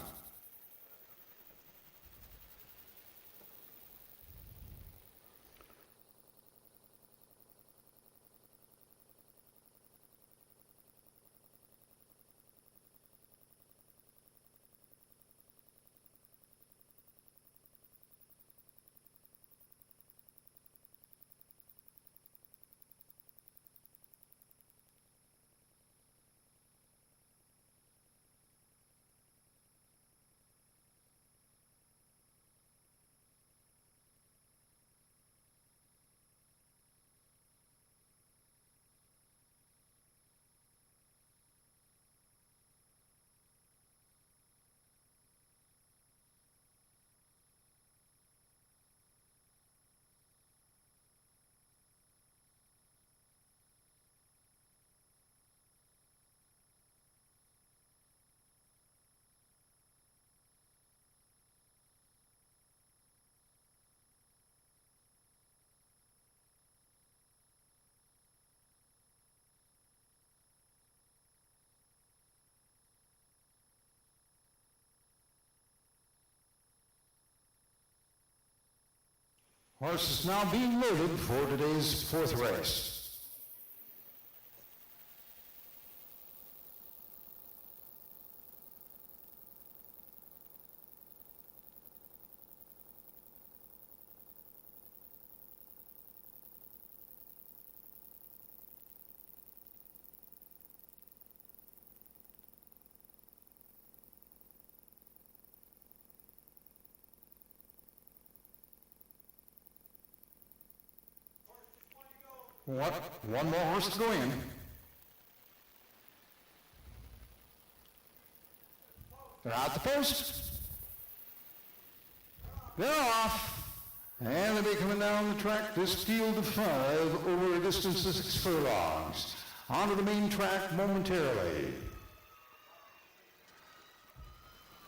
Horse is now being loaded for today's 4th race. One more horse to go in. They're out the post. They're off. And they'll be coming down the track, this field of 5, over a distance of 6 furlongs. Onto the main track momentarily.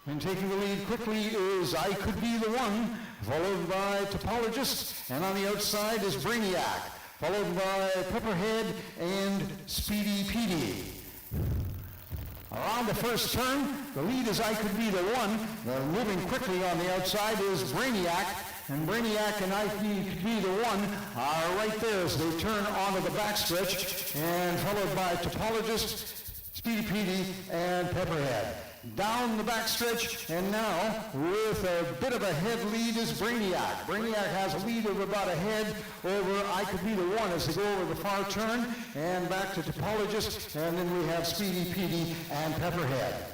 And taking the lead quickly is I Could Be the One, followed by Topologist, and on the outside is Brainiac, followed by Pepperhead and Speedy Petey. Around the first turn, the lead is I Could Be the One. Moving quickly on the outside is Brainiac, and Brainiac and I Could Be the One are right there as they turn onto the backstretch, and followed by Topologist, Speedy Petey, and Pepperhead. Down the backstretch, and now with a bit of a head lead is Brainiac. Brainiac has a lead of about a head over I Could Be the One as they go over the far turn, and back to Topologist, and then we have Speedy Petey and Pepperhead.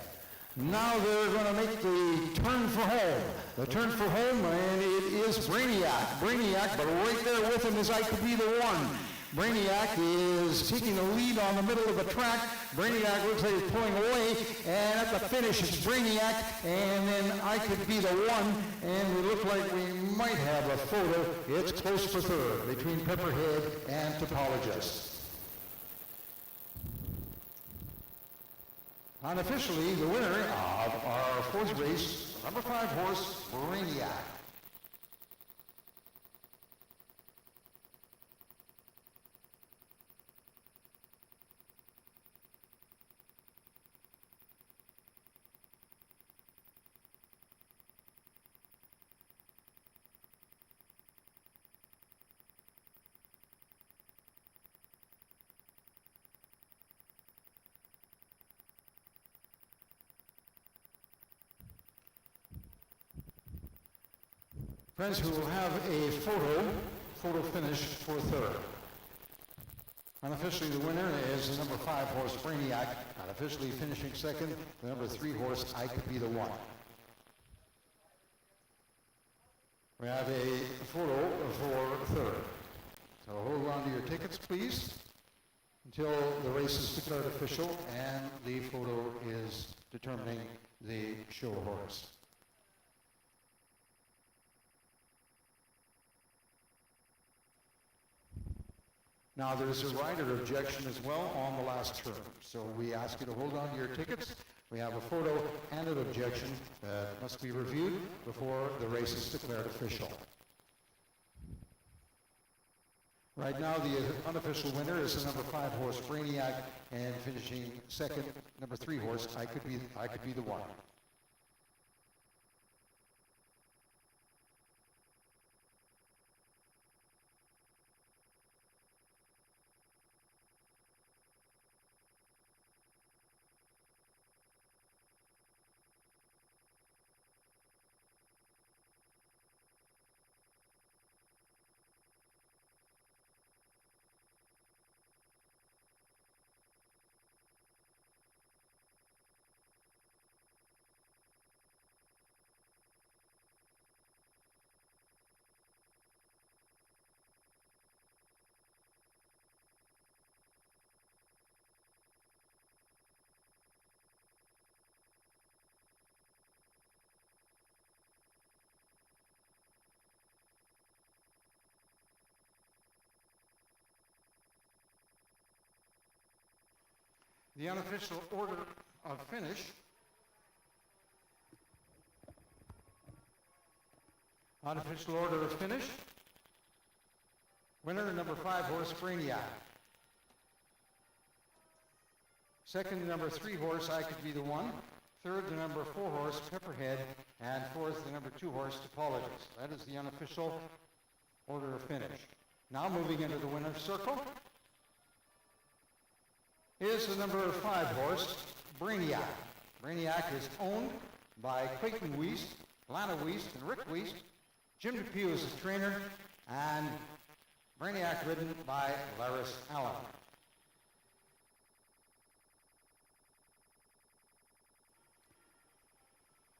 Now they're going to make the turn for home. The turn for home, and it is Brainiac. Brainiac, but right there with him is I Could Be the One. Brainiac is taking the lead on the middle of the track. Brainiac looks like he's pulling away, and at the finish it's Brainiac, and then I Could Be the One, and we look like we might have a photo. It's close for third between Pepperhead and Topologist. Unofficially, the winner of our fourth race, number 5 horse, Brainiac. Friends, who will have a photo finish for third. Unofficially, the winner is the number 5 horse, Brainiac. Unofficially finishing second, the number 3 horse, I Could Be the One. We have a photo for third. So hold on to your tickets, please, until the race is declared official and the photo is determining the show horse. Now, there's a rider objection as well on the last turn, so we ask you to hold on to your tickets. We have a photo and an objection that must be reviewed before the race is declared official. Right now, the unofficial winner is the number 5 horse, Brainiac, and finishing second, number 3 horse, I Could Be the One. The unofficial order of finish. Unofficial order of finish. Winner, number 5 horse, Brainiac. Second, number 3 horse, I Could Be the One. Third, the number 4 horse, Pepperhead. And fourth, the number 2 horse, Topologist. That is the unofficial order of finish. Now moving into the winner's circle is the number 5 horse, Brainiac. Brainiac is owned by Clayton Wiest, Lana Wiest, and Rick Wiest. Jim DePew is the trainer, and Brainiac ridden by Laris Allen.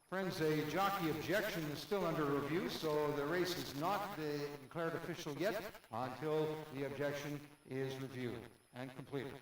Friends, a jockey objection is still under review, so the race is not declared official yet until the objection is reviewed and completed.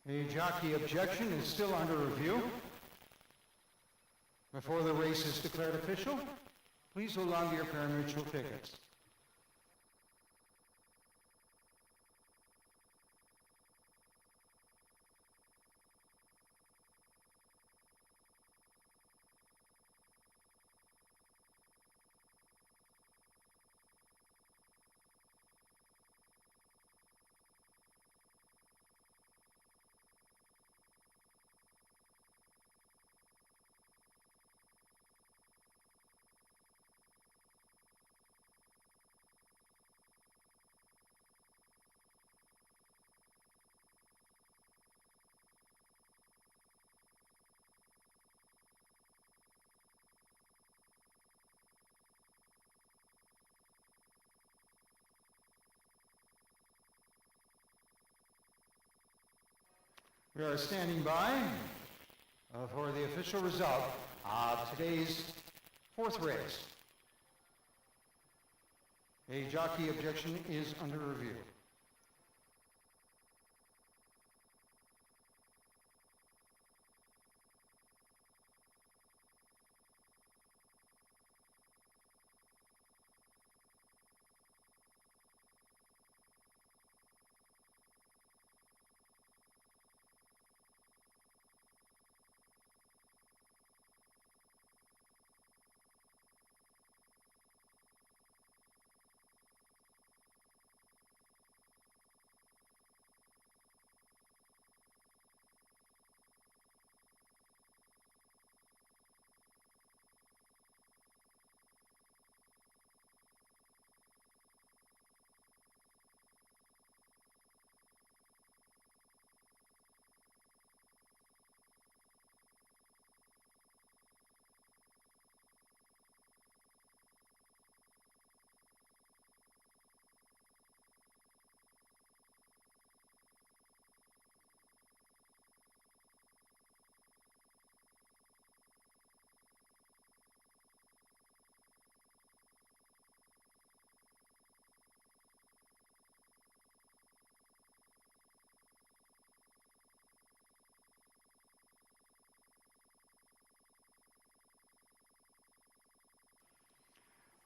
A jockey objection is still under review. Before the race is declared official, please hold on to your pari-mutuel tickets. We are standing by for the official result of today's fourth race. A jockey objection is under review.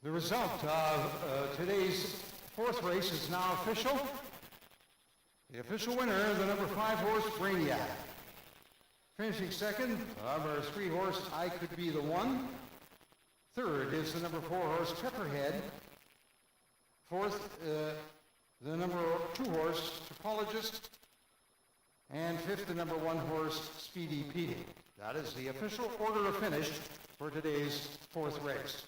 The result of today's fourth race is now official. The official winner, the number 5 horse, Brainiac. Finishing second, number 3 horse, I Could Be the One. Third is the number 4 horse, Pepperhead. Fourth, the number 2 horse, Topologist. And fifth, the number 1 horse, Speedy Petey. That is the official order of finish for today's fourth race.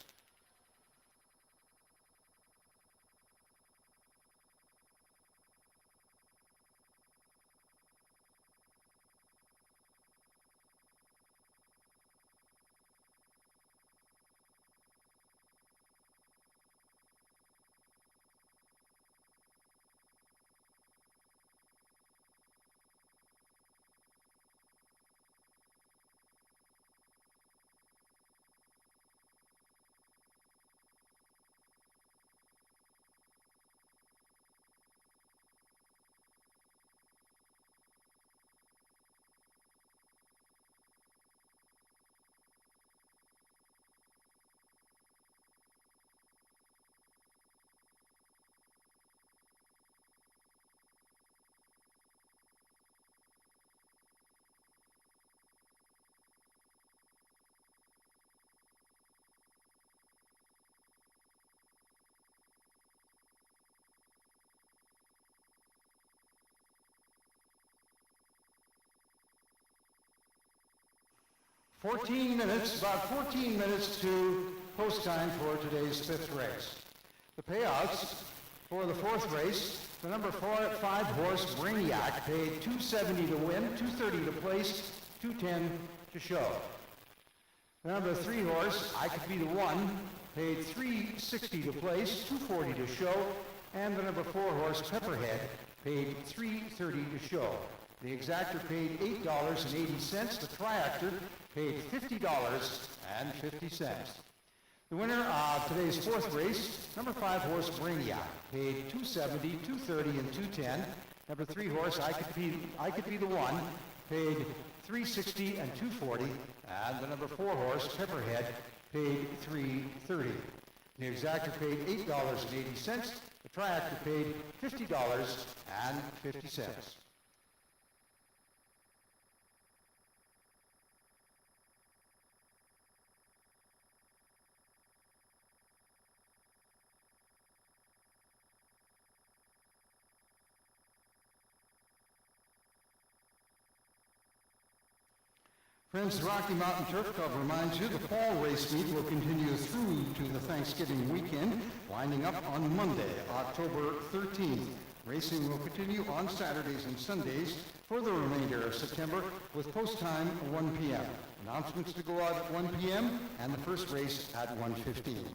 About 14 minutes to post time for today's fifth race. The payouts for the fourth race, the number 5 horse, Brainiac, paid $270 to win, $230 to place, $210 to show. The number 3 horse, I Could Be the One, paid $360 to place, $240 to show, and the number 4 horse, Pepperhead, paid $330 to show. The exactor paid $8.80. The triactor paid $50.50. The winner of today's fourth race, number 5 horse, Brainiac, paid $270, $230, and $210. Number 3 horse, I Could Be the One, paid $360 and $240. And the number 4 horse, Pepperhead, paid $330. The exactor paid $8.80. The triactor paid $50.50. Friends, the Rocky Mountain Turf Club reminds you the fall race meet will continue through to the Thanksgiving weekend, winding up on Monday, October 13th. Racing will continue on Saturdays and Sundays for the remainder of September with post time 1 p.m. Announcements to go out at 1 p.m. and the first race at 1:15.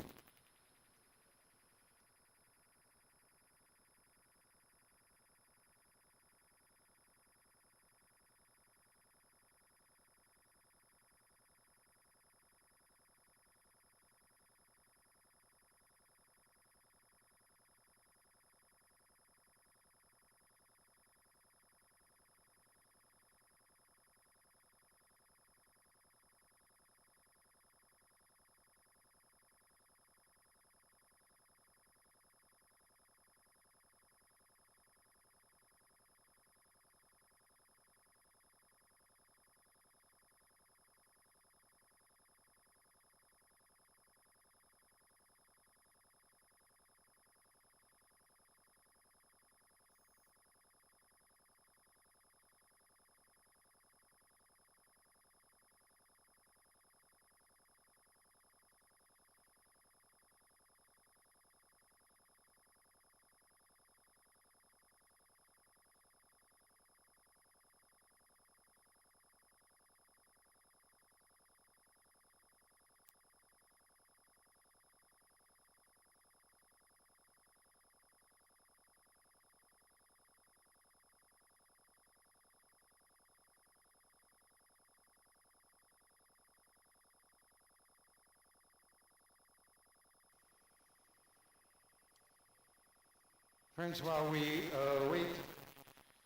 Friends, while we await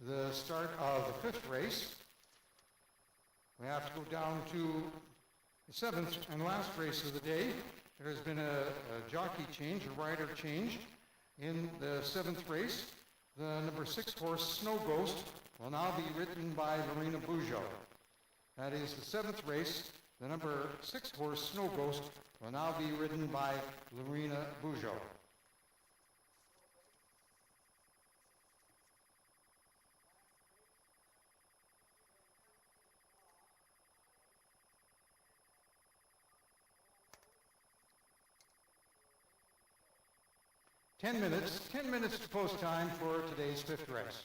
the start of the fifth race, we have to go down to the seventh and last race of the day. There has been a jockey change, a rider change in the seventh race. The number 6 horse, Snow Ghost, will now be ridden by Lorena Bujo. That is the seventh race. The number 6 horse, Snow Ghost, will now be ridden by Lorena Bujo. Ten minutes to post time for today's fifth race.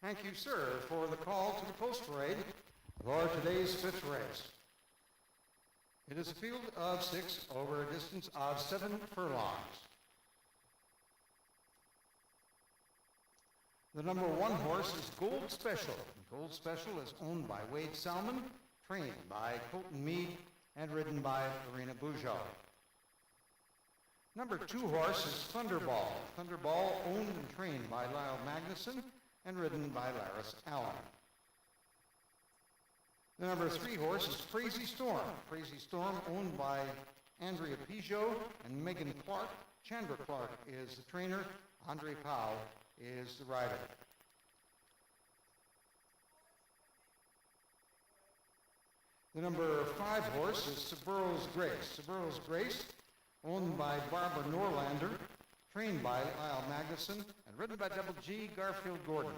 Thank you, sir, for the call to the post parade for today's fifth race. It is a field of 6 over a distance of 7 furlongs. The number 1 horse is Gold Special. Gold Special is owned by Wade Salmon, trained by Colton Mead, and ridden by Lorena Bujo. Number 2 horse is Thunderball. Thunderball owned and trained by Lyle Magnuson and ridden by Laris Allen. The number 3 horse is Crazy Storm. Crazy Storm owned by Andrea Pijot and Megan Clark. Chandra Clark is the trainer. Andre Powell is the rider. The number 5 horse is Suburro's Grace. Suburro's Grace, owned by Barbara Norlander, trained by Lyle Magnuson, and ridden by Double G Garfield Gordon.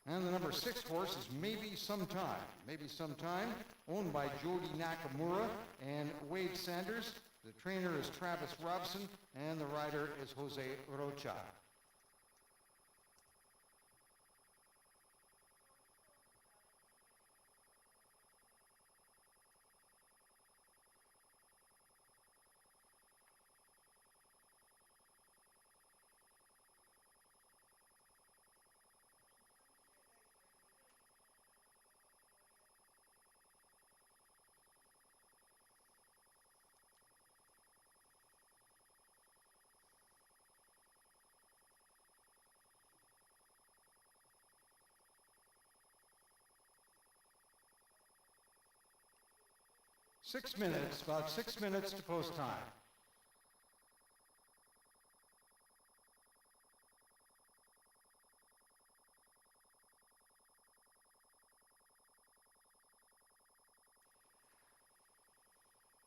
And the number 6 horse is Maybe Sometime. Maybe Sometime, owned by Jody Nakamura and Wade Sanders. The trainer is Travis Robson, and the rider is Jose Rocha. About 6 minutes to post time.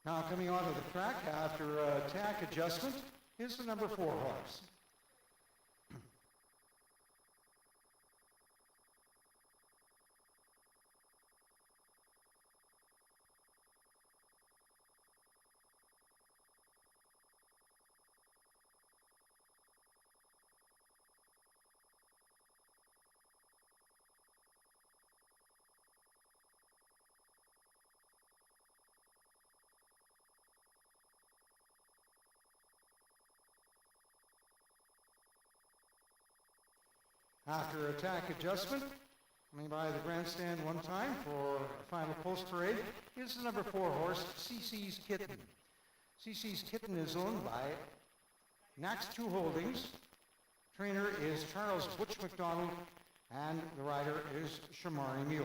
Now coming onto the track after tack adjustment is the number 4 horse. After a tack adjustment, coming by the grandstand one time for a final post parade is the number 4 horse, CC's Kitten. CC's Kitten is owned by Nax 2 Holdings. Trainer is Charles Butch McDonald, and the rider is Shamari Muir.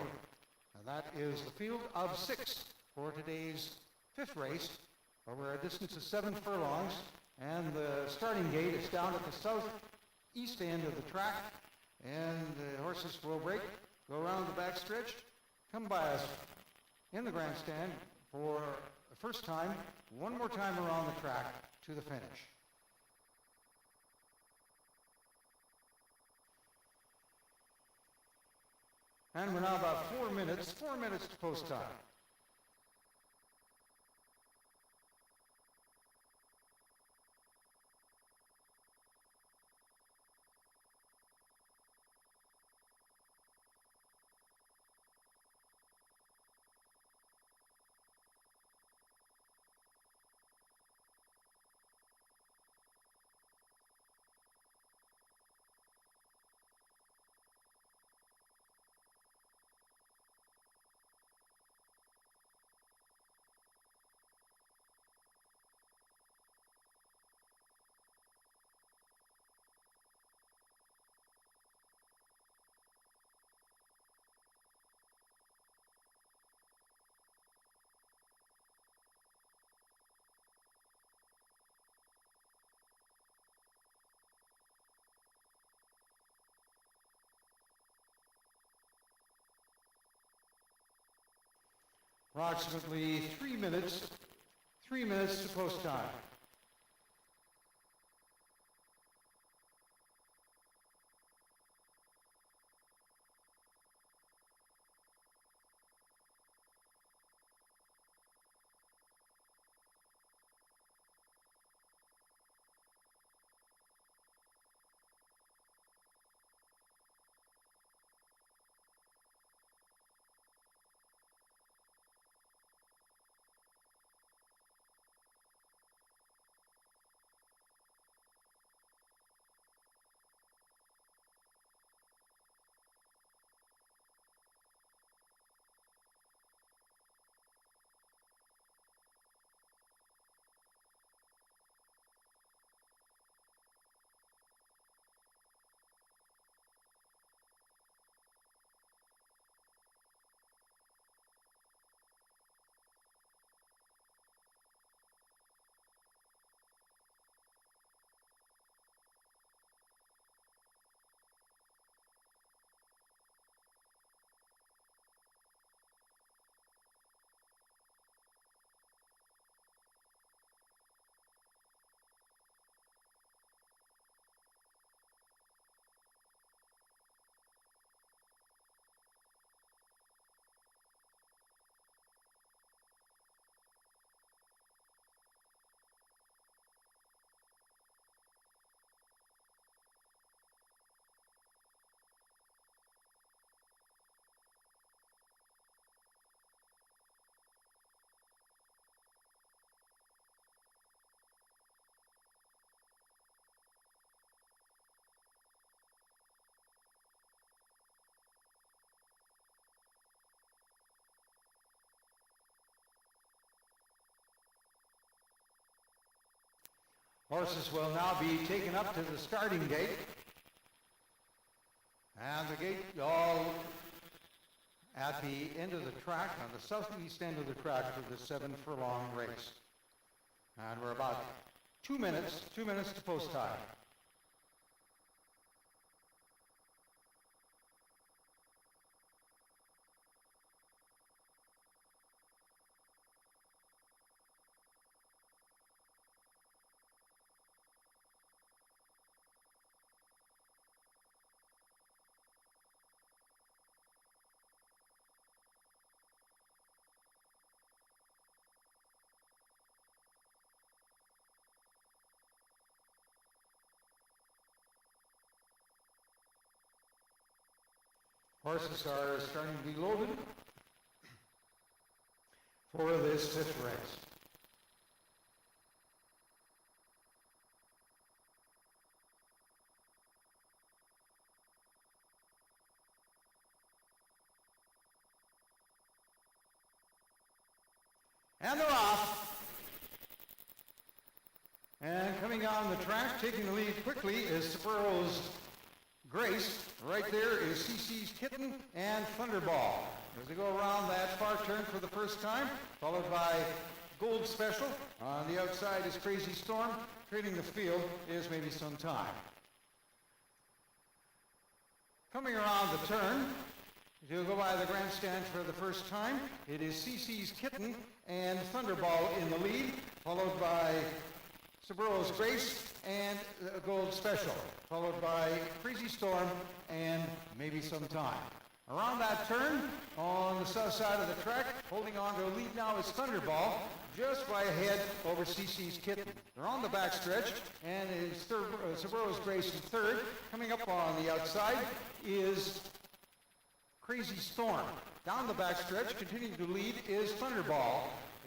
Now that is the field of 6 for today's 5th race, over a distance of 7 furlongs, and the starting gate is down at the southeast end of the track. And the horses will break, go around the backstretch, come by us in the grandstand for the first time, one more time around the track to the finish. And we're now about 4 minutes to post time. Approximately 3 minutes to post time. Horses will now be taken up to the starting gate. And the gate all at the end of the track, on the southeast end of the track for the 7 furlong race. And we're about 2 minutes to post time. Horses are starting to be loaded for this fifth race. And they're off. And coming on the track, taking the lead quickly is Sobero's Grace. Right there is CC's Kitten and Thunderball. As they go around that far turn for the first time, followed by Gold Special. On the outside is Crazy Storm. Trading the field is Maybe Some Time. Coming around the turn, to go by the grandstand for the first time, it is CC's Kitten and Thunderball in the lead, followed by Sobero's Grace and Gold Special, followed by Crazy Storm and Maybe Some Time. Around that turn, on the south side of the track, holding on to a lead now is Thunderball, just by a head over CC's Kitten. They're on the backstretch, and it's Sobero's Grace in third. Coming up on the outside is Crazy Storm. Down the backstretch, continuing to lead is Thunderball,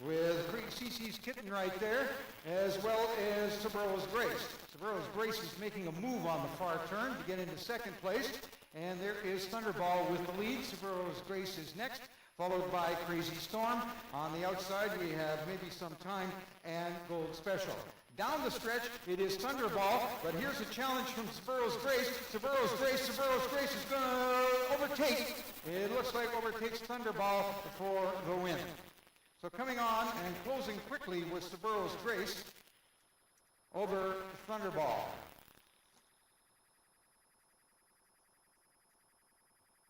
with CC's Kitten right there, as well as Sobero's Grace. Sobero's Grace is making a move on the far turn to get into second place, and there is Thunderball with the lead. Sobero's Grace is next, followed by Crazy Storm. On the outside, we have Maybe Some Time and Gold Special. Down the stretch, it is Thunderball, but here's a challenge from Sobero's Grace. Sobero's Grace is going to overtake. It looks like overtakes Thunderball for the win. So coming on and closing quickly with Sobero's Grace over Thunderball.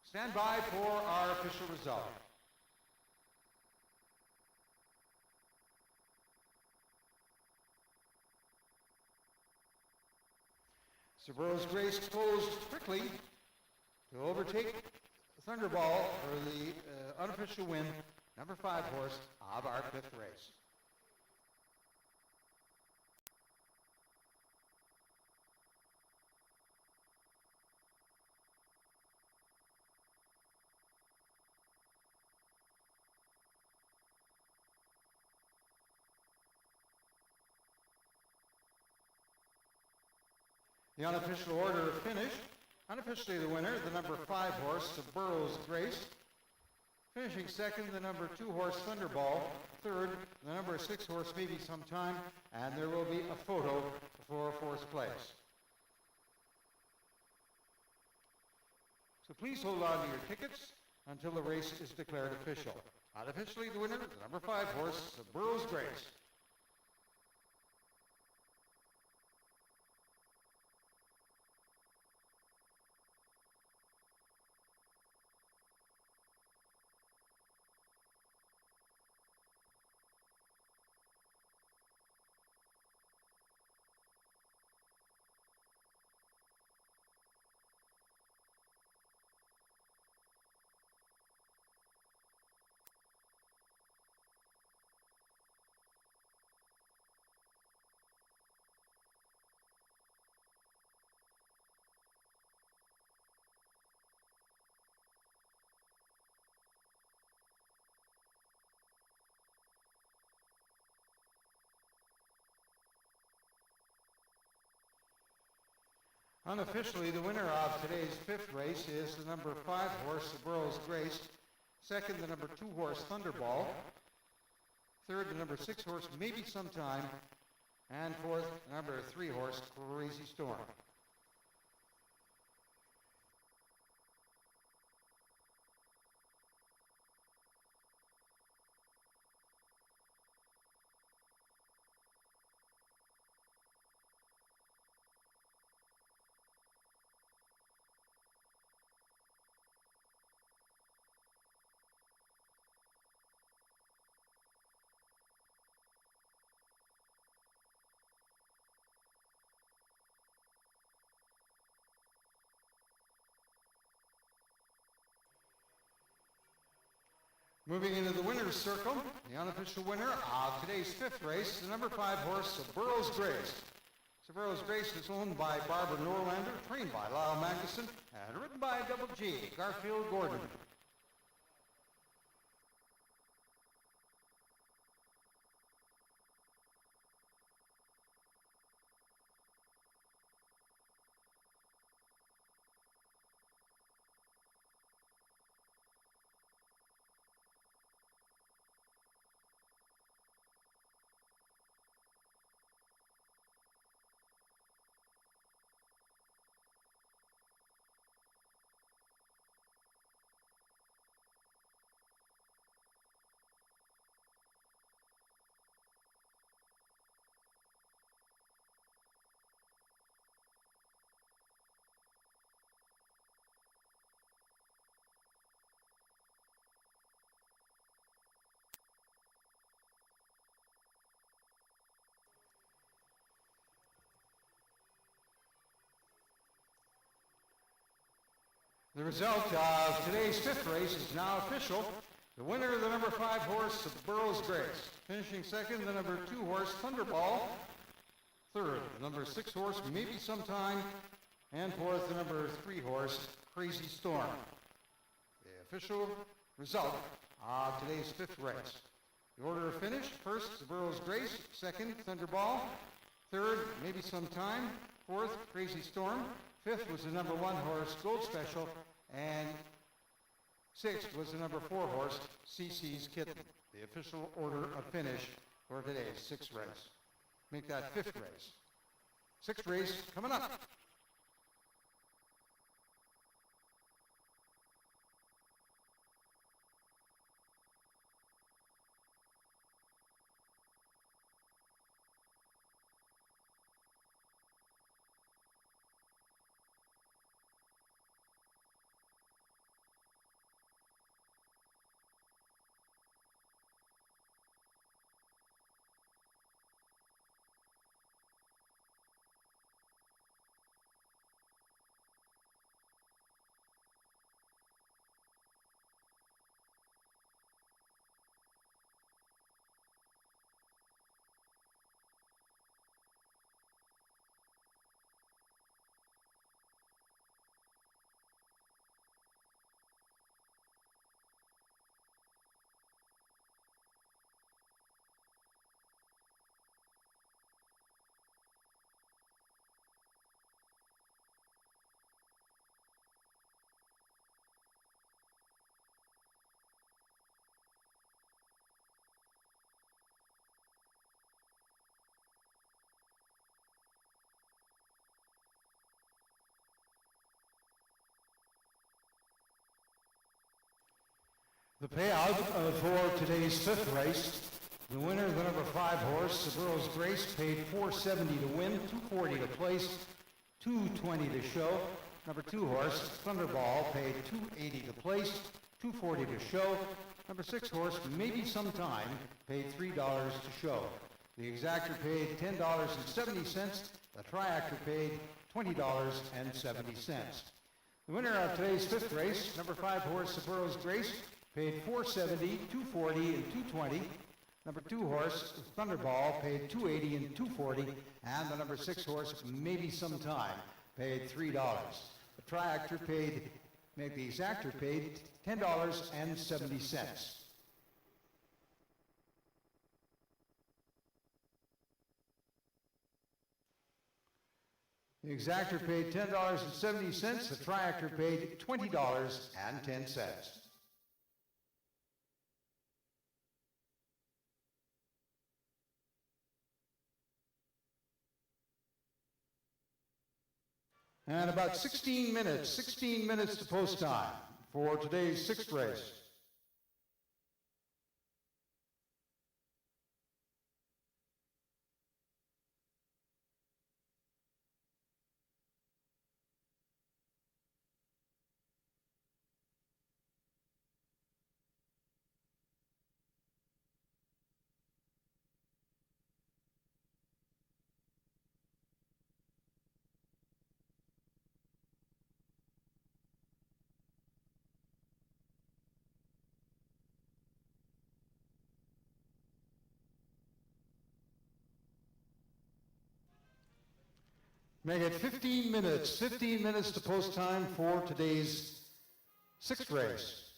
Stand by for our official result. Sobero's Grace closed quickly to overtake Thunderball for the unofficial win, number 5 horse of our fifth race. The unofficial order of finish. Unofficially the winner, the number 5 horse, Sobero's Grace. Finishing second, the number 2 horse, Thunderball. Third, the number 6 horse, Maybe Some Time. And there will be a photo for fourth place. So please hold on to your tickets until the race is declared official. Unofficially the winner, the number 5 horse, Sobero's Grace. Unofficially, the winner of today's fifth race is the number 5 horse, Sobero's Grace. Second, the number 2 horse, Thunderball. Third, the number 6 horse, Maybe Some Time. And fourth, the number 3 horse, Crazy Storm. Moving into the winner's circle, the unofficial winner of today's fifth race, the number 5 horse, Sobero's Grace. Sobero's Grace is owned by Barbara Norlander, trained by Lyle Magnuson, and ridden by Double G, Garfield Gordon. The result of today's fifth race is now official. The winner of the number 5 horse, Sobero's Grace. Finishing second, the number 2 horse, Thunderball. Third, the number 6 horse, Maybe Sometime. And fourth, the number 3 horse, Crazy Storm. The official result of today's fifth race. The order of finish: first, Sobero's Grace; second, Thunderball; third, Maybe Sometime; fourth, Crazy Storm; fifth was the number 1 horse, Gold Special; and sixth was the number 4 horse, CC's Kitten. The official order of finish for today's sixth race. Make that fifth race. Sixth race coming up. The payout for today's fifth race: the winner, the number 5 horse, Sobero's Grace, paid $470 to win, $240 to place, $220 to show. Number 2 horse, Thunderball, paid $280 to place, $240 to show. Number 6 horse, Maybe Sometime, paid $3 to show. The exactor paid $10.70. The triactor paid $20.70. The winner of today's fifth race, number 5 horse, Sobero's Grace, paid $470, $240, and $220. Number 2 horse, Thunderball, paid $280 and $240. And the number 6 horse, Maybe Sometime, paid $3. The triactor paid, the exactor paid $10.70. The exactor paid $10.70. The triactor paid $20.10. And about 16 minutes to post time for today's sixth race. Make it 15 minutes, 15 minutes to post time for today's sixth race.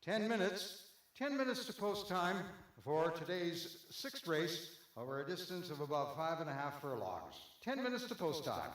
10 minutes to post time for today's sixth race over a distance of about 5.5 furlongs. 10 minutes to post time.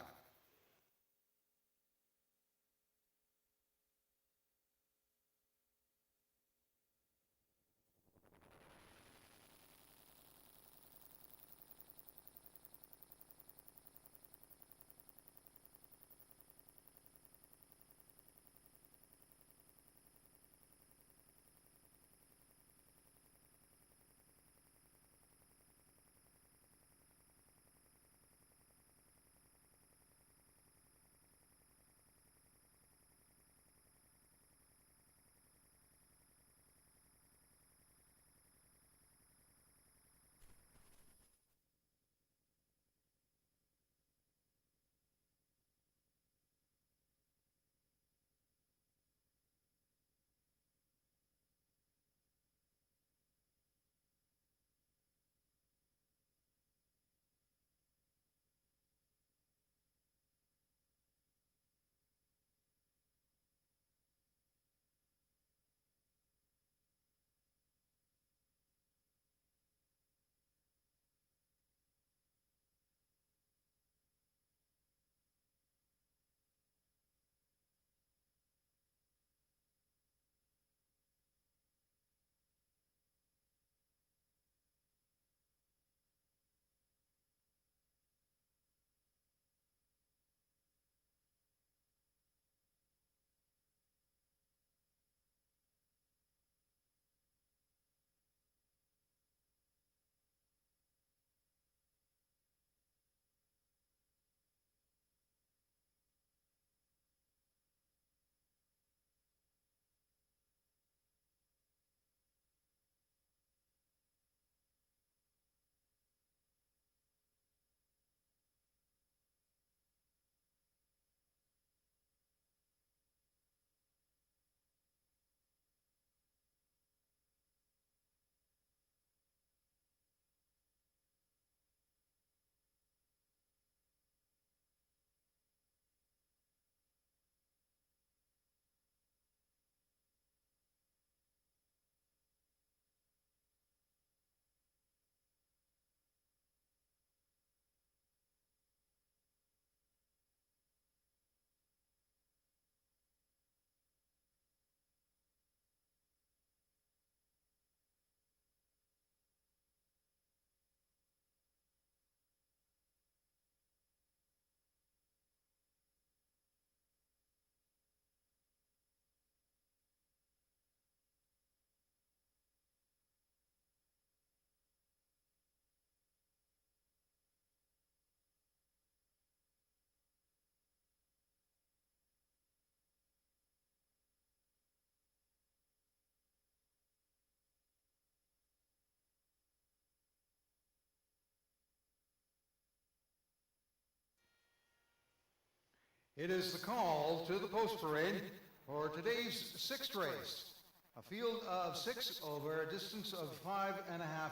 It is the call to the post parade for today's sixth race, a field of 6 over a distance of 5.5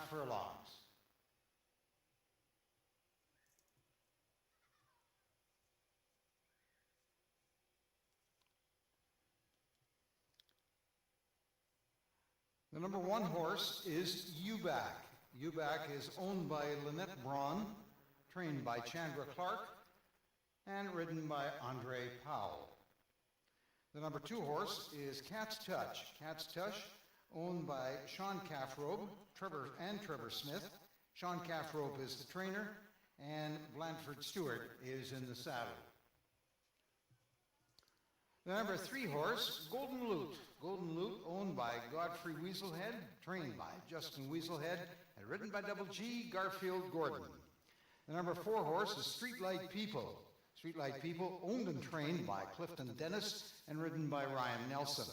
furlongs. The number 1 horse is U-Back. U-Back is owned by Lynette Braun, trained by Chandra Clark, and ridden by Andre Powell. The number 2 horse is Cat's Touch. Cat's Touch, owned by Sean Caffrobe, Trevor Smith. Sean Caffrobe is the trainer, and Blanford Stewart is in the saddle. The number 3 horse, Golden Lute. Golden Lute, owned by Godfrey Weaselhead, trained by Justin Weaselhead, and ridden by Double G Garfield Gordon. The number 4 horse is Streetlight People. Streetlight People, owned and trained by Clifton Dennis, and ridden by Ryan Nelson.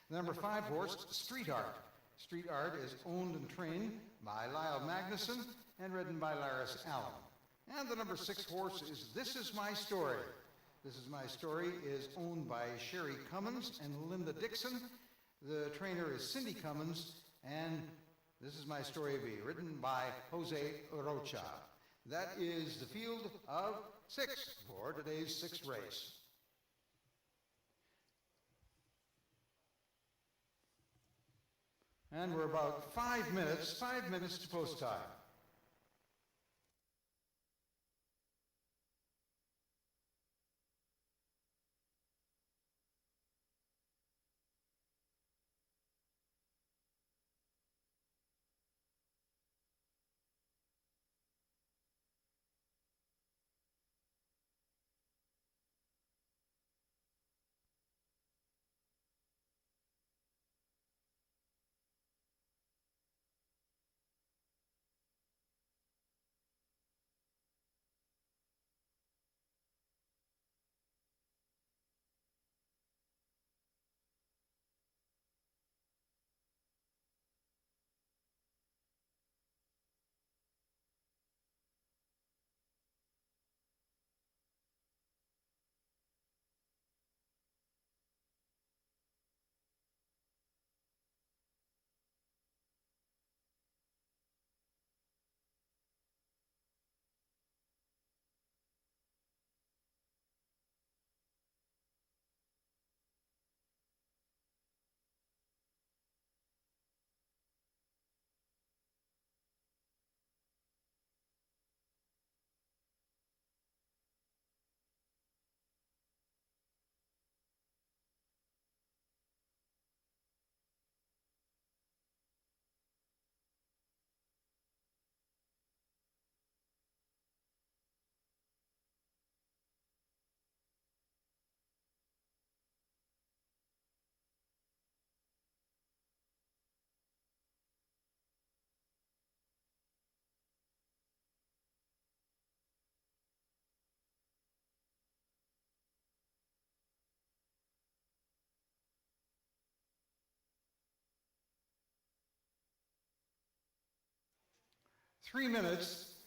The number 5 horse, Street Art. Street Art is owned and trained by Lyle Magnuson, and ridden by Laris Allen. And the number 6 horse is This Is My Story. This Is My Story is owned by Sherry Cummins and Linda Dixon. The trainer is Cindy Cummins, and This Is My Story will be ridden by Jose Rocha. That is the field of 6 for today's sixth race. And we're about 5 minutes to post time.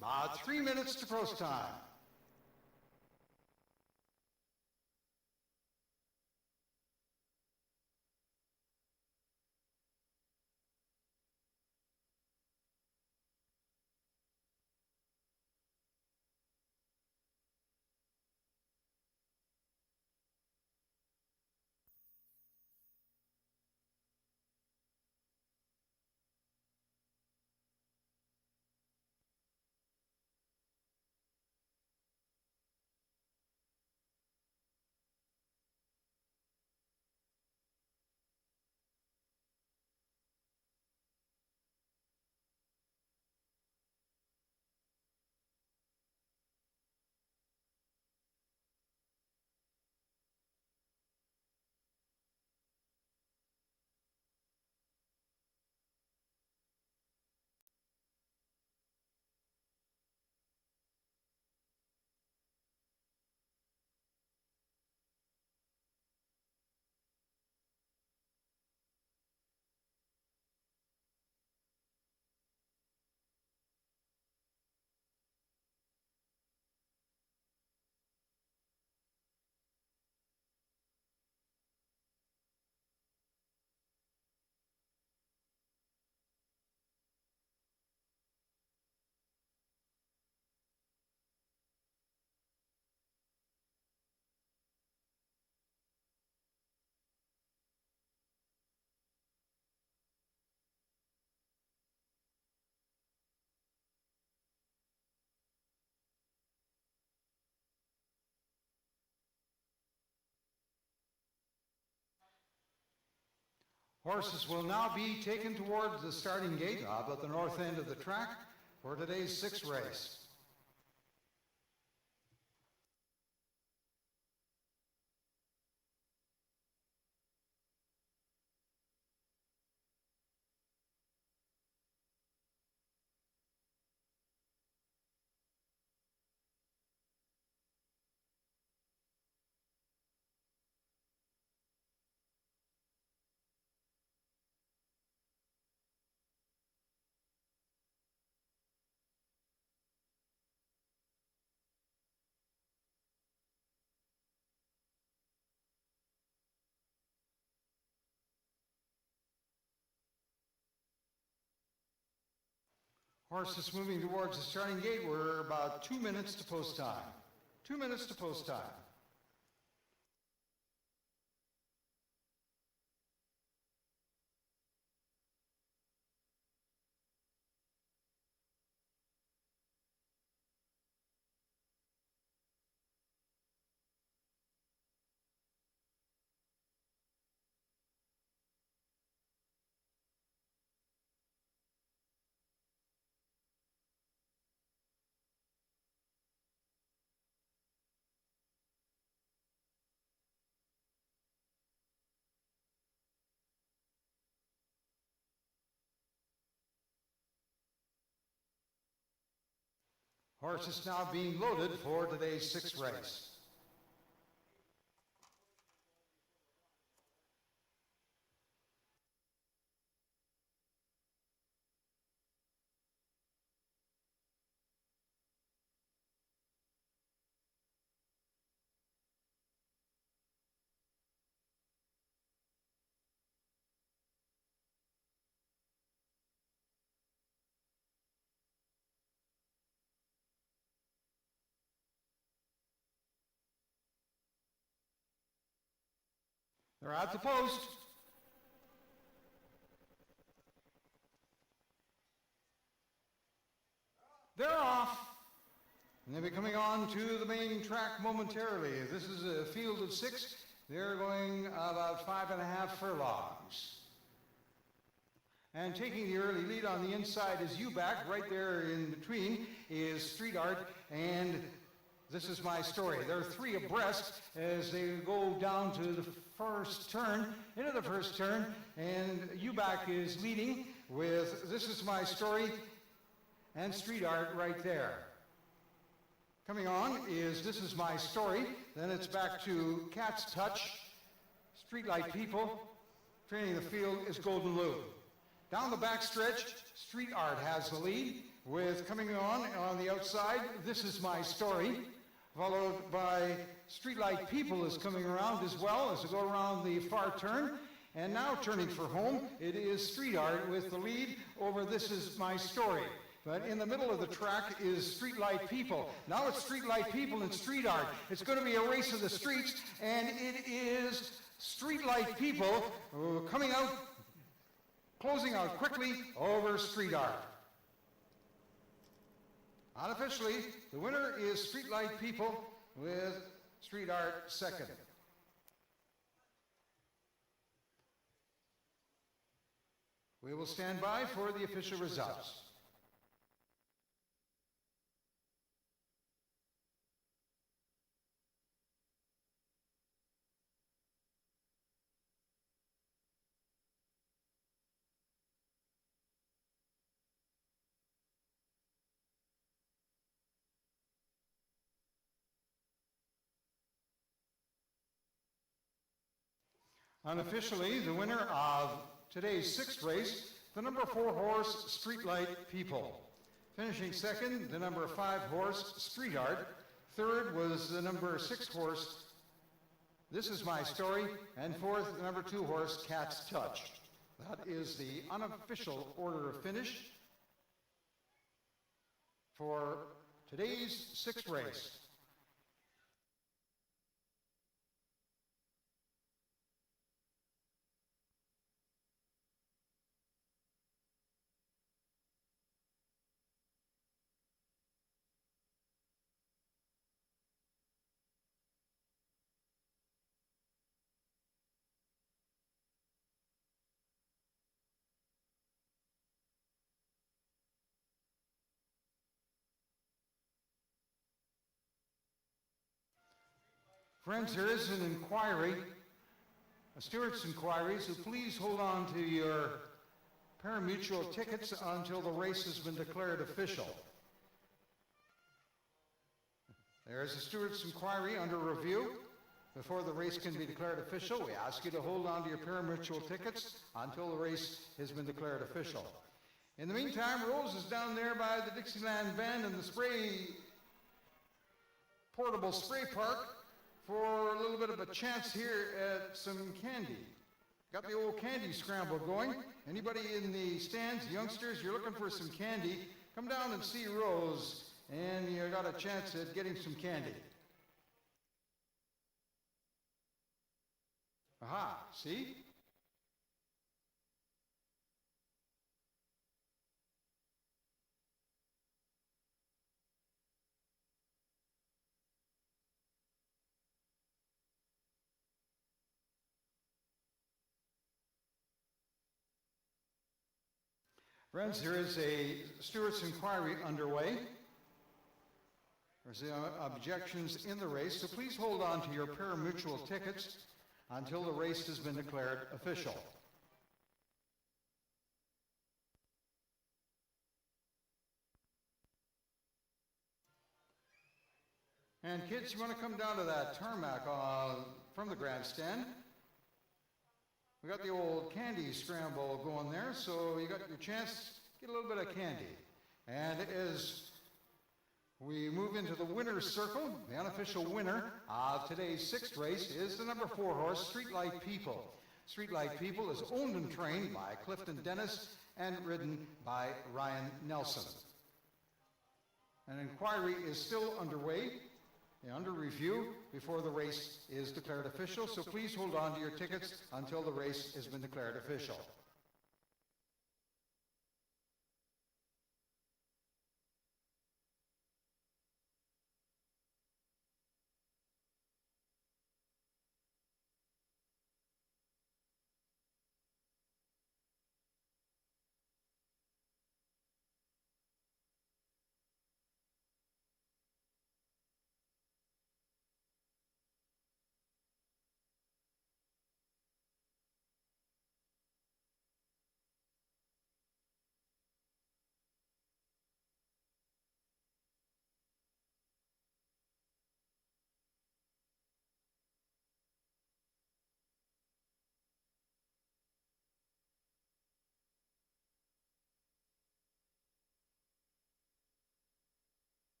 About 3 minutes to post time. Horses will now be taken towards the starting gate up at the north end of the track for today's sixth race. Horses moving towards the starting gate, we're about 2 minutes to post time. 2 minutes to post time. Horses now being loaded for today's sixth race. They're at the post. They're off. And they'll be coming on to the main track momentarily. This is a field of 6. They're going about 5.5 furlongs. And taking the early lead on the inside is U-Back. Right there in between is Street Art and This Is My Story. They're 3 abreast as they go down to the first turn, into the first turn, and U-Back is leading with This Is My Story and Street Art right there. Coming on is This Is My Story, then it's back to Cat's Touch, Streetlight People, training the field is Golden Lou. Down the back stretch, Street Art has the lead, with coming on the outside, This Is My Story, followed by Streetlight People is coming around as well as they go around the far turn. And now turning for home, it is Street Art with the lead over This Is My Story. But in the middle of the track is Streetlight People. Now it's Streetlight People and Street Art. It's going to be a race of the streets, and it is Streetlight People coming out, closing out quickly over Street Art. Unofficially, the winner is Streetlight People with Street Art second. We will stand by for the official results. Unofficially, the winner of today's sixth race, the number 4 horse, Streetlight People. Finishing second, the number 5 horse, Street Art. Third was the number 6 horse, This Is My Story. And fourth, the number 2 horse, Cat's Touch. That is the unofficial order of finish for today's sixth race. Friends, there is an inquiry, a steward's inquiry, so please hold on to your pari-mutuel tickets until the race has been declared official. There is a steward's inquiry under review. Before the race can be declared official, we ask you to hold on to your pari-mutuel tickets until the race has been declared official. In the meantime, Rose is down there by the Dixieland Band and the portable spray park for a little bit of a chance here at some candy. Got the old candy scramble going. Anybody in the stands, youngsters, you're looking for some candy, come down and see Rose, and you got a chance at getting some candy. Aha, see? Friends, there is a steward's inquiry underway. There's objections in the race, so please hold on to your pari-mutuel tickets until the race has been declared official. And kids, you want to come down to that tarmac from the grandstand. We got the old candy scramble going there, so you got your chance to get a little bit of candy. And as we move into the winner's circle, the unofficial winner of today's sixth race is the number 4 horse, Streetlight People. Streetlight People is owned and trained by Clifton Dennis and ridden by Ryan Nelson. An inquiry is still underway, under review, before the race is declared official, so please hold on to your tickets until the race has been declared official.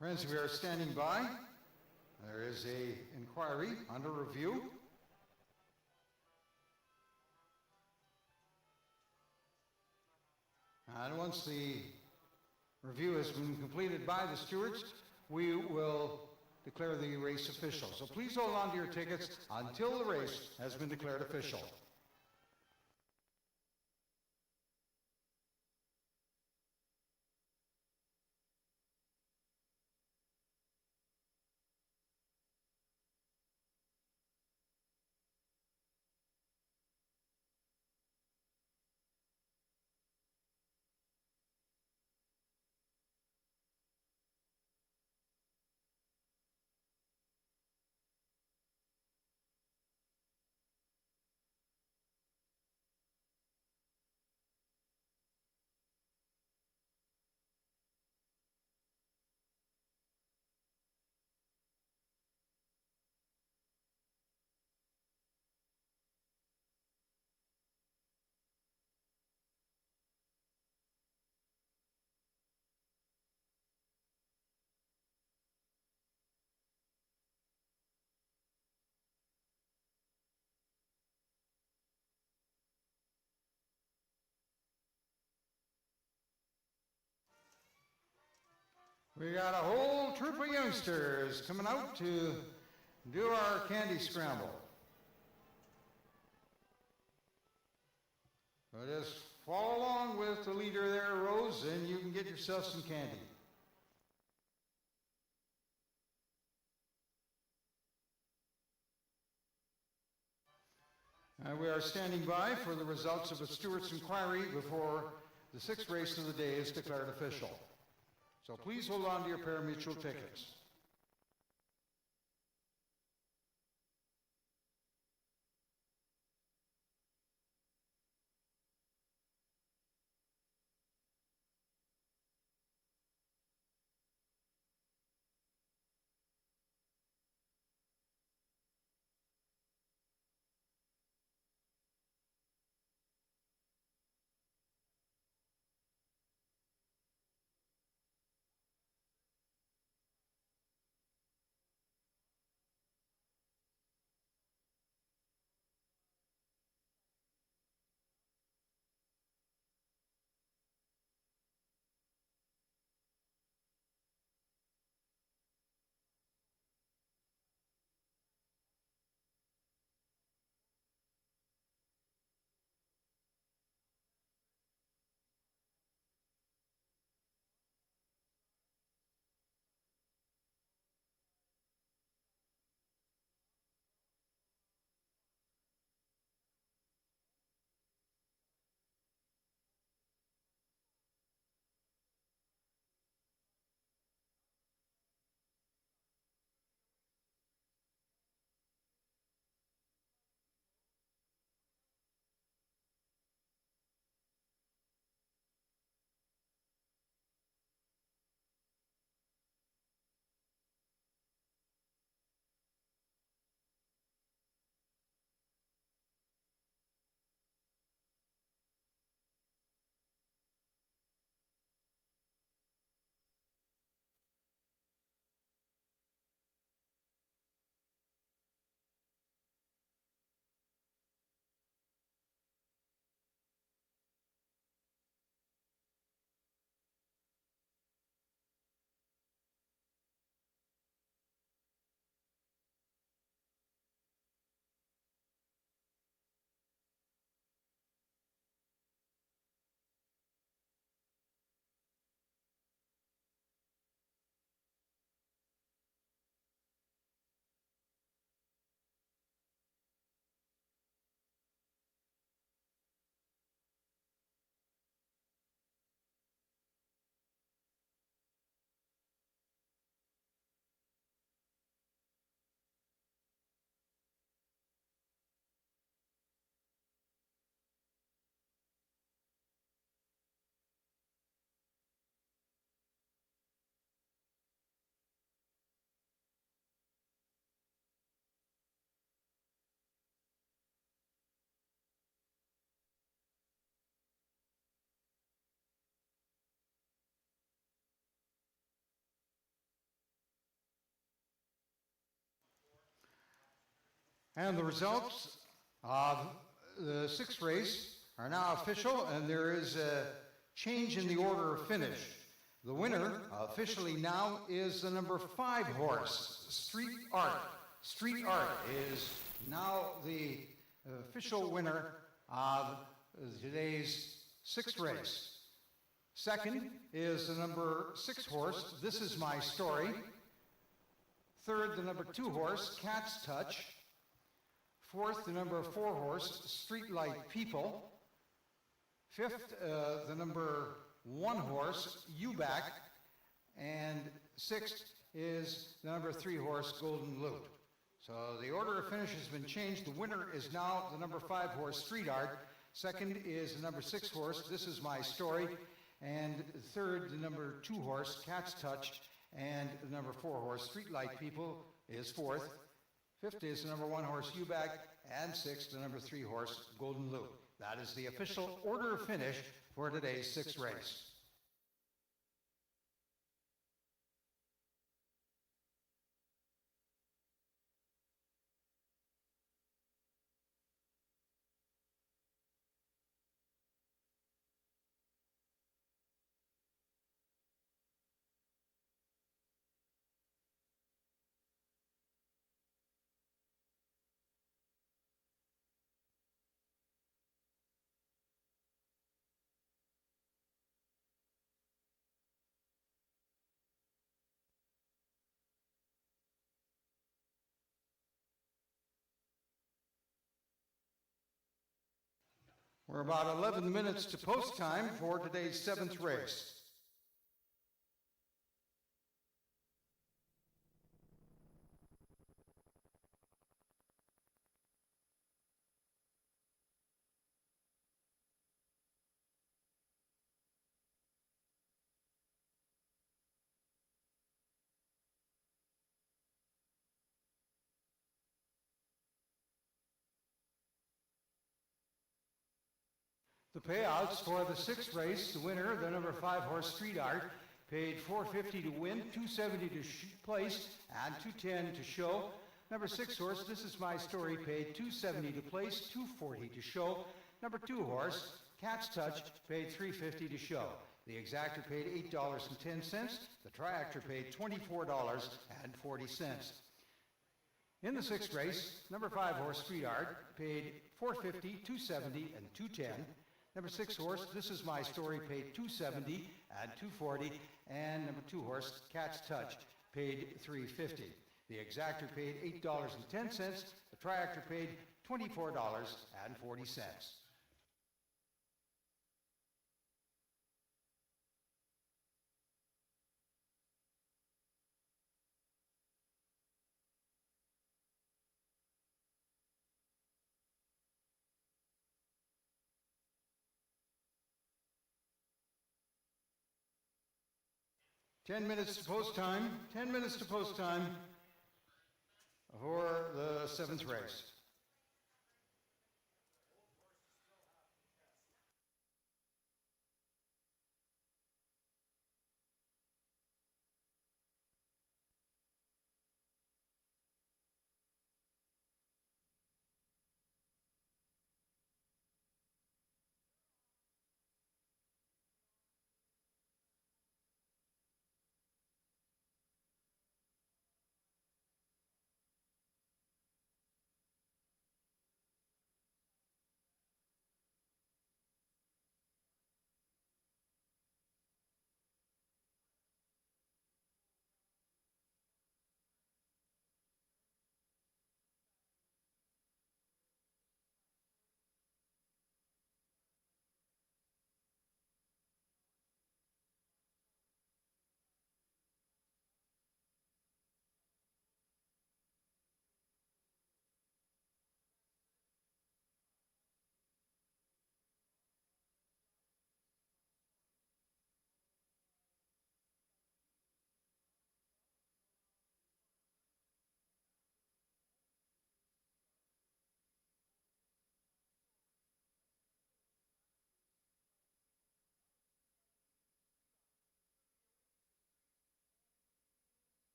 Friends, we are standing by. There is an inquiry under review. And once the review has been completed by the stewards, we will declare the race official. So please hold on to your tickets until the race has been declared official. We got a whole troop of youngsters coming out to do our candy scramble. So just follow along with the leader there, Rose, and you can get yourself some candy. We are standing by for the results of the Stewart's inquiry before the sixth race of the day is declared official. So please hold on to your pari-mutuel tickets. And the results of the sixth race are now official, and there is a change in the order of finish. The winner officially now is the number 5 horse, Street Art. Street Art is now the official winner of today's sixth race. Second is the number 6 horse, This Is My Story. Third, the number 2 horse, Cat's Touch. Fourth, the number 4 horse, Streetlight People. Fifth, the number 1 horse, U-Back. And sixth is the number 3 horse, Golden Loot. So the order of finish has been changed. The winner is now the number 5 horse, Street Art. Second is the number 6 horse, This Is My Story. And third, the number 2 horse, Cat's Touch. And the number 4 horse, Streetlight People, is fourth. Fifth is the number 1 horse, U-Back. And sixth, the number 3 horse, Golden Loop. That is the official order of finish for today's sixth race. We're about 11 minutes to post time for today's seventh race. The payouts for the sixth race, the winner, the number 5 horse, Street Art, paid $4.50 to win, $2.70 to place, and $2.10 to show. Number 6 horse, This Is My Story, paid $2.70 to place, $2.40 to show. Number 2 horse, Cat's Touch, paid $3.50 to show. The exactor paid $8.10. The triactor paid $24.40. In the sixth race, number 5 horse, Street Art, paid $4.50, $2.70, and $2.10. Number 6 horse, This Is My Story, paid $2.70 and $2.40, and number 2 horse, Cat's Touch, paid $3.50. The exactor paid $8.10. The triactor paid $24.40. 10 minutes to post time. 10 minutes to post time for the seventh race.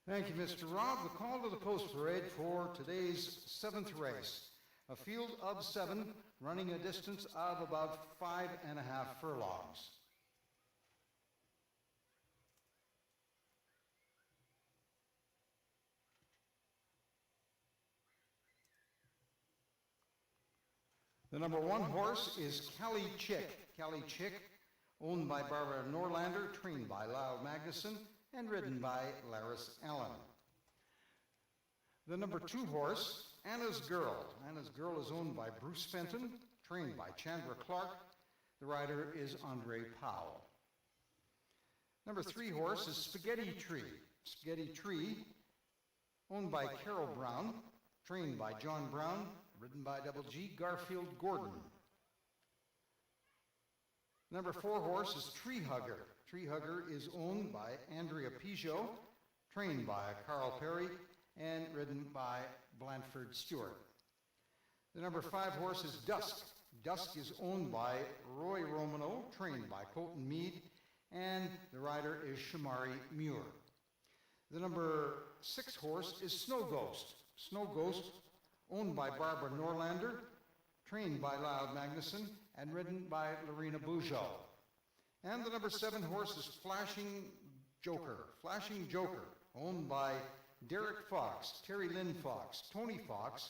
Thank you, Mr. Rob. The call to the post parade for today's seventh race. A field of 7 running a distance of about 5.5 furlongs. The number 1 horse is Cali Chick. Cali Chick, owned by Barbara Norlander, trained by Lyle Magnuson, and ridden by Laris Allen. The number 2 horse, Anna's Girl. Anna's Girl is owned by Bruce Fenton, trained by Chandra Clark. The rider is Andre Powell. Number 3 horse is Spaghetti Tree. Spaghetti Tree, owned by Carol Brown, trained by John Brown, ridden by Double G Garfield Gordon. Number 4 horse is Tree Hugger. Tree Hugger is owned by Andrea Peugeot, trained by Carl Perry, and ridden by Blanford Stewart. The number 5 horse is Dusk. Dusk is owned by Roy Romano, trained by Colton Mead, and the rider is Shamari Muir. The number 6 horse is Snow Ghost. Snow Ghost, owned by Barbara Norlander, trained by Lyle Magnuson, and ridden by Lorena Bujo. And the number 7 horse is Flashing Joker. Flashing Joker, owned by Derek Fox, Terry Lynn Fox, Tony Fox,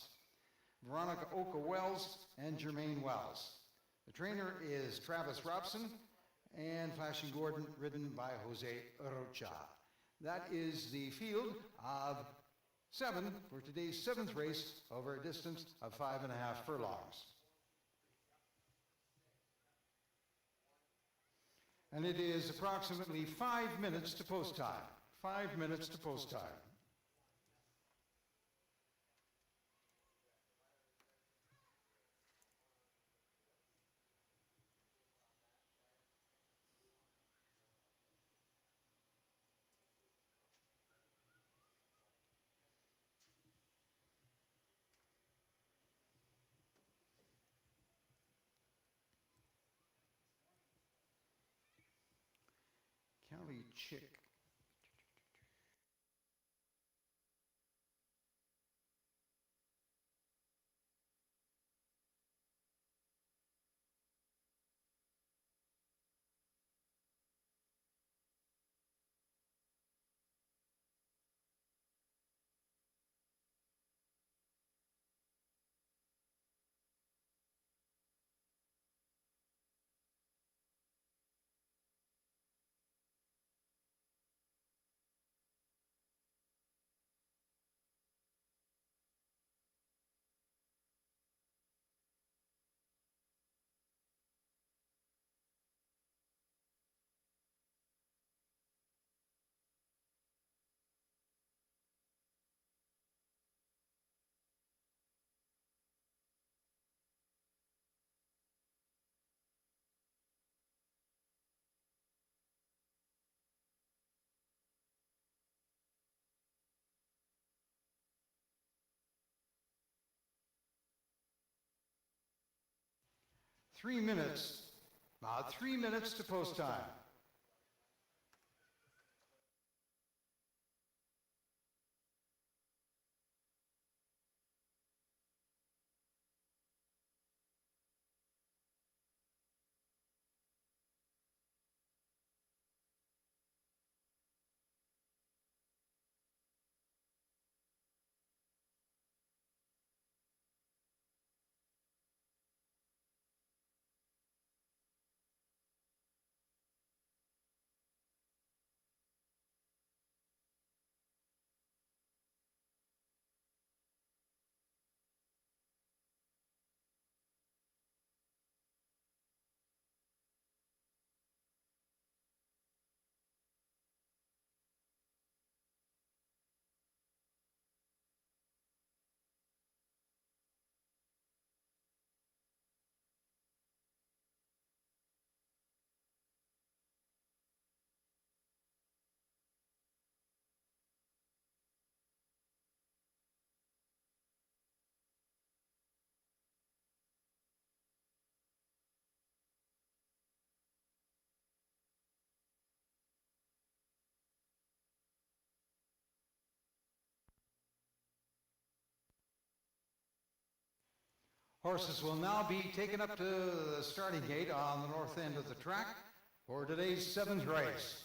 Veronica Oka Wells, and Jermaine Wells. The trainer is Travis Robson, and Flashing Gordon, ridden by Jose Rocha. That is the field of 7 for today's 7th race over a distance of 5.5 furlongs. And it is approximately 5 minutes to post time. 5 minutes to post time. Cali Chick. Three minutes. 3 minutes to post time. Horses will now be taken up to the starting gate on the north end of the track for today's 7th race.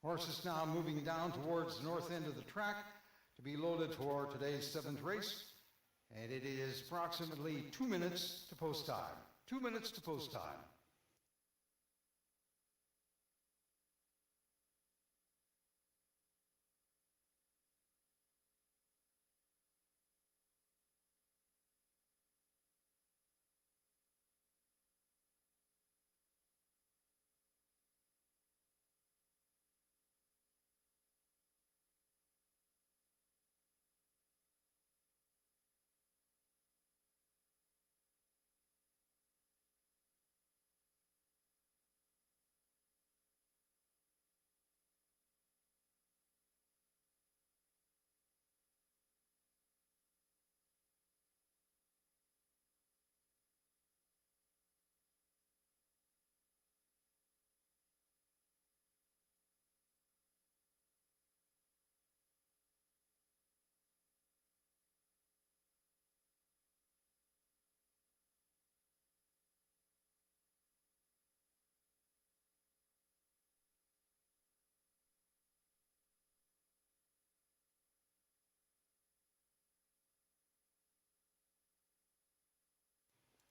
Horses now moving down towards the north end of the track to be loaded for today's 7th race. And it is approximately 2 minutes to post time. 2 minutes to post time.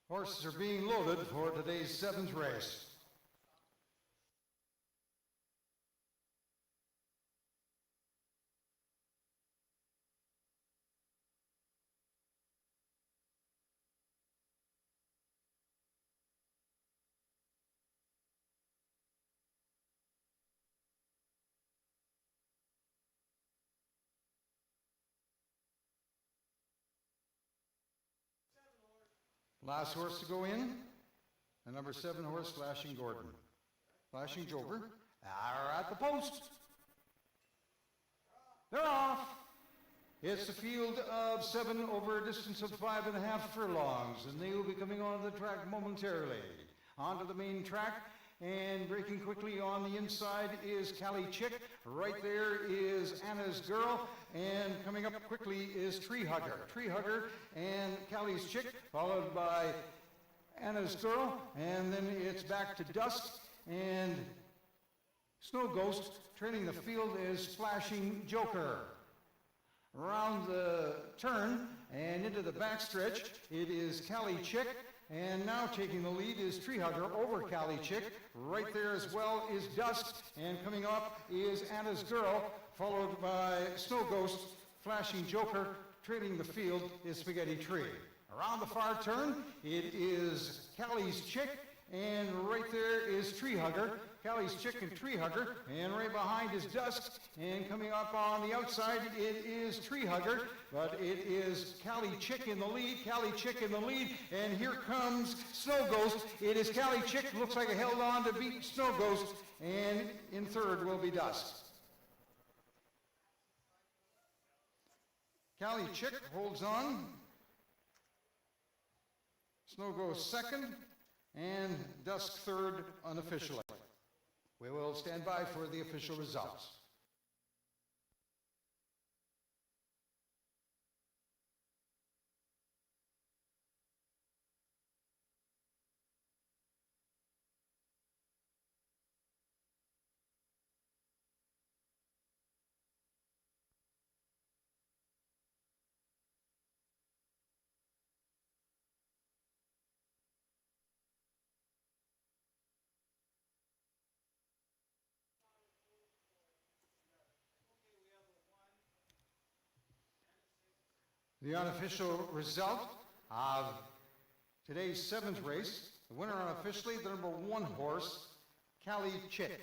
Horses are being loaded for today's 7th race. Last horse to go in, the number 7 horse, Flashing Gordon. Flashing Joker are at the post. They're off. It's a field of 7 over a distance of 5.5 furlongs, and they will be coming onto the track momentarily. Onto the main track, and breaking quickly on the inside is Callie Chick. Right there is Anna's Girl, and coming up quickly is Tree Hugger. Tree Hugger and Callie's Chick, followed by Anna's Girl, and then it's back to Dusk, and Snow Ghost. Trailing the field is Flashing Joker. Around the turn and into the backstretch, it is Callie Chick. And now taking the lead is Tree Hugger over Callie Chick. Right there as well is Dusk. And coming up is Anna's Girl, followed by Snow Ghost, Flashing Joker. Trailing the field is Spaghetti Tree. Around the far turn, it is Callie's Chick. And right there is Tree Hugger. Callie's Chick and Tree Hugger. And right behind is Dusk. And coming up on the outside, it is Tree Hugger. But it is Callie Chick in the lead. Callie Chick in the lead. And here comes Snow Ghost. It is Callie Chick. Looks like it held on to beat Snow Ghost. And in third will be Dusk. Callie Chick holds on. Snow Ghost second. And Dusk third unofficially. We will stand by for the official results. The unofficial result of today's 7th race, the winner unofficially, the number 1 horse, Callie Chick.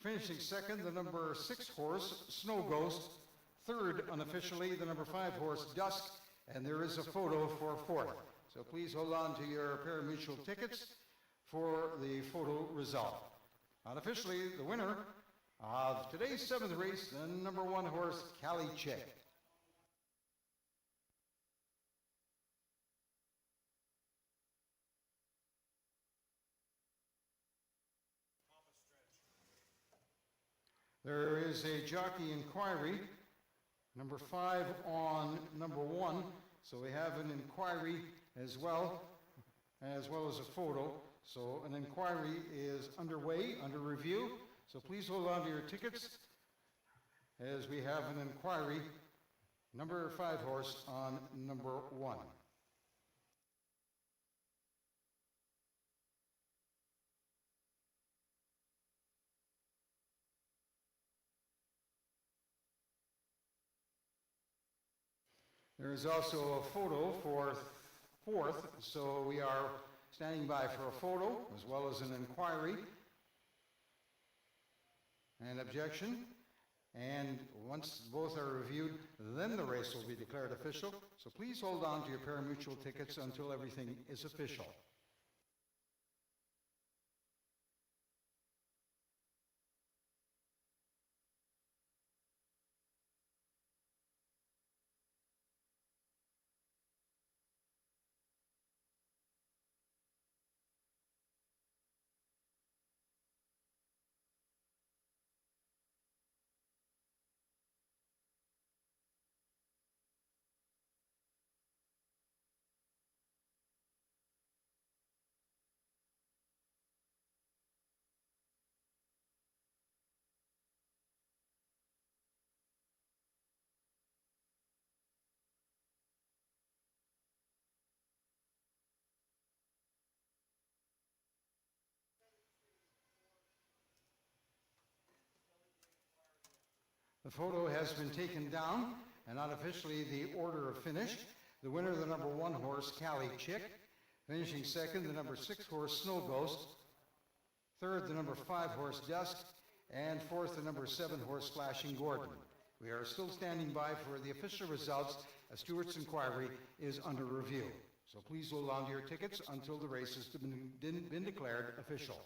Finishing second, the number 6 horse, Snow Ghost. Third unofficially, the number 5 horse, Dusk. And there is a photo for fourth. So please hold on to your pari-mutuel tickets for the photo result. Unofficially, the winner of today's 7th race, the number 1 horse, Cali Chick. There is a jockey inquiry, number 5 on number 1. So we have an inquiry as well as a photo. So an inquiry is underway, under review. So please hold on to your tickets as we have an inquiry, number 5 horse on number 1. There is also a photo for 4th, so we are standing by for a photo as well as an inquiry and objection. And once both are reviewed, then the race will be declared official. So please hold on to your pari-mutuel tickets until everything is official. The photo has been taken down, and unofficially the order of finish. The winner, the number 1 horse, Cali Chick. Finishing second, the number 6 horse, Snow Ghost. Third, the number 5 horse, Dusk. And fourth, the number 7 horse, Flashing Gordon. We are still standing by for the official results as Stewart's inquiry is under review. So please hold on to your tickets until the race has been declared official.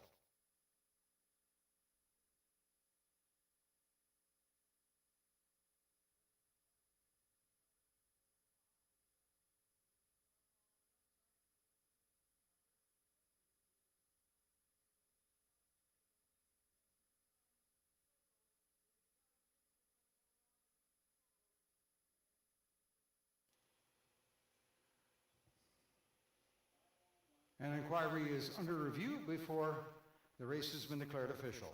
An inquiry is under review before the race has been declared official.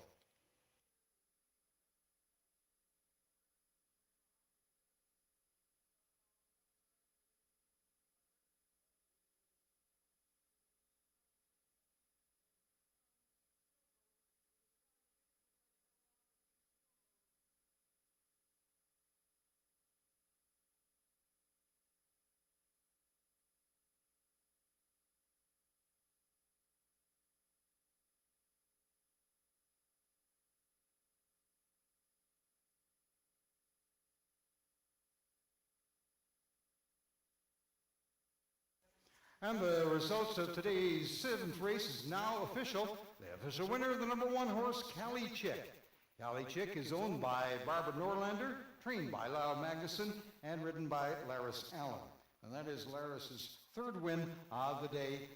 And the results of today's 7th race is now official. The official winner, the number 1 horse, Cali Chick. Cali Chick is owned by Barbara Norlander, trained by Lyle Magnuson, and ridden by Laris Allen. And that is Laris's 3rd win of the day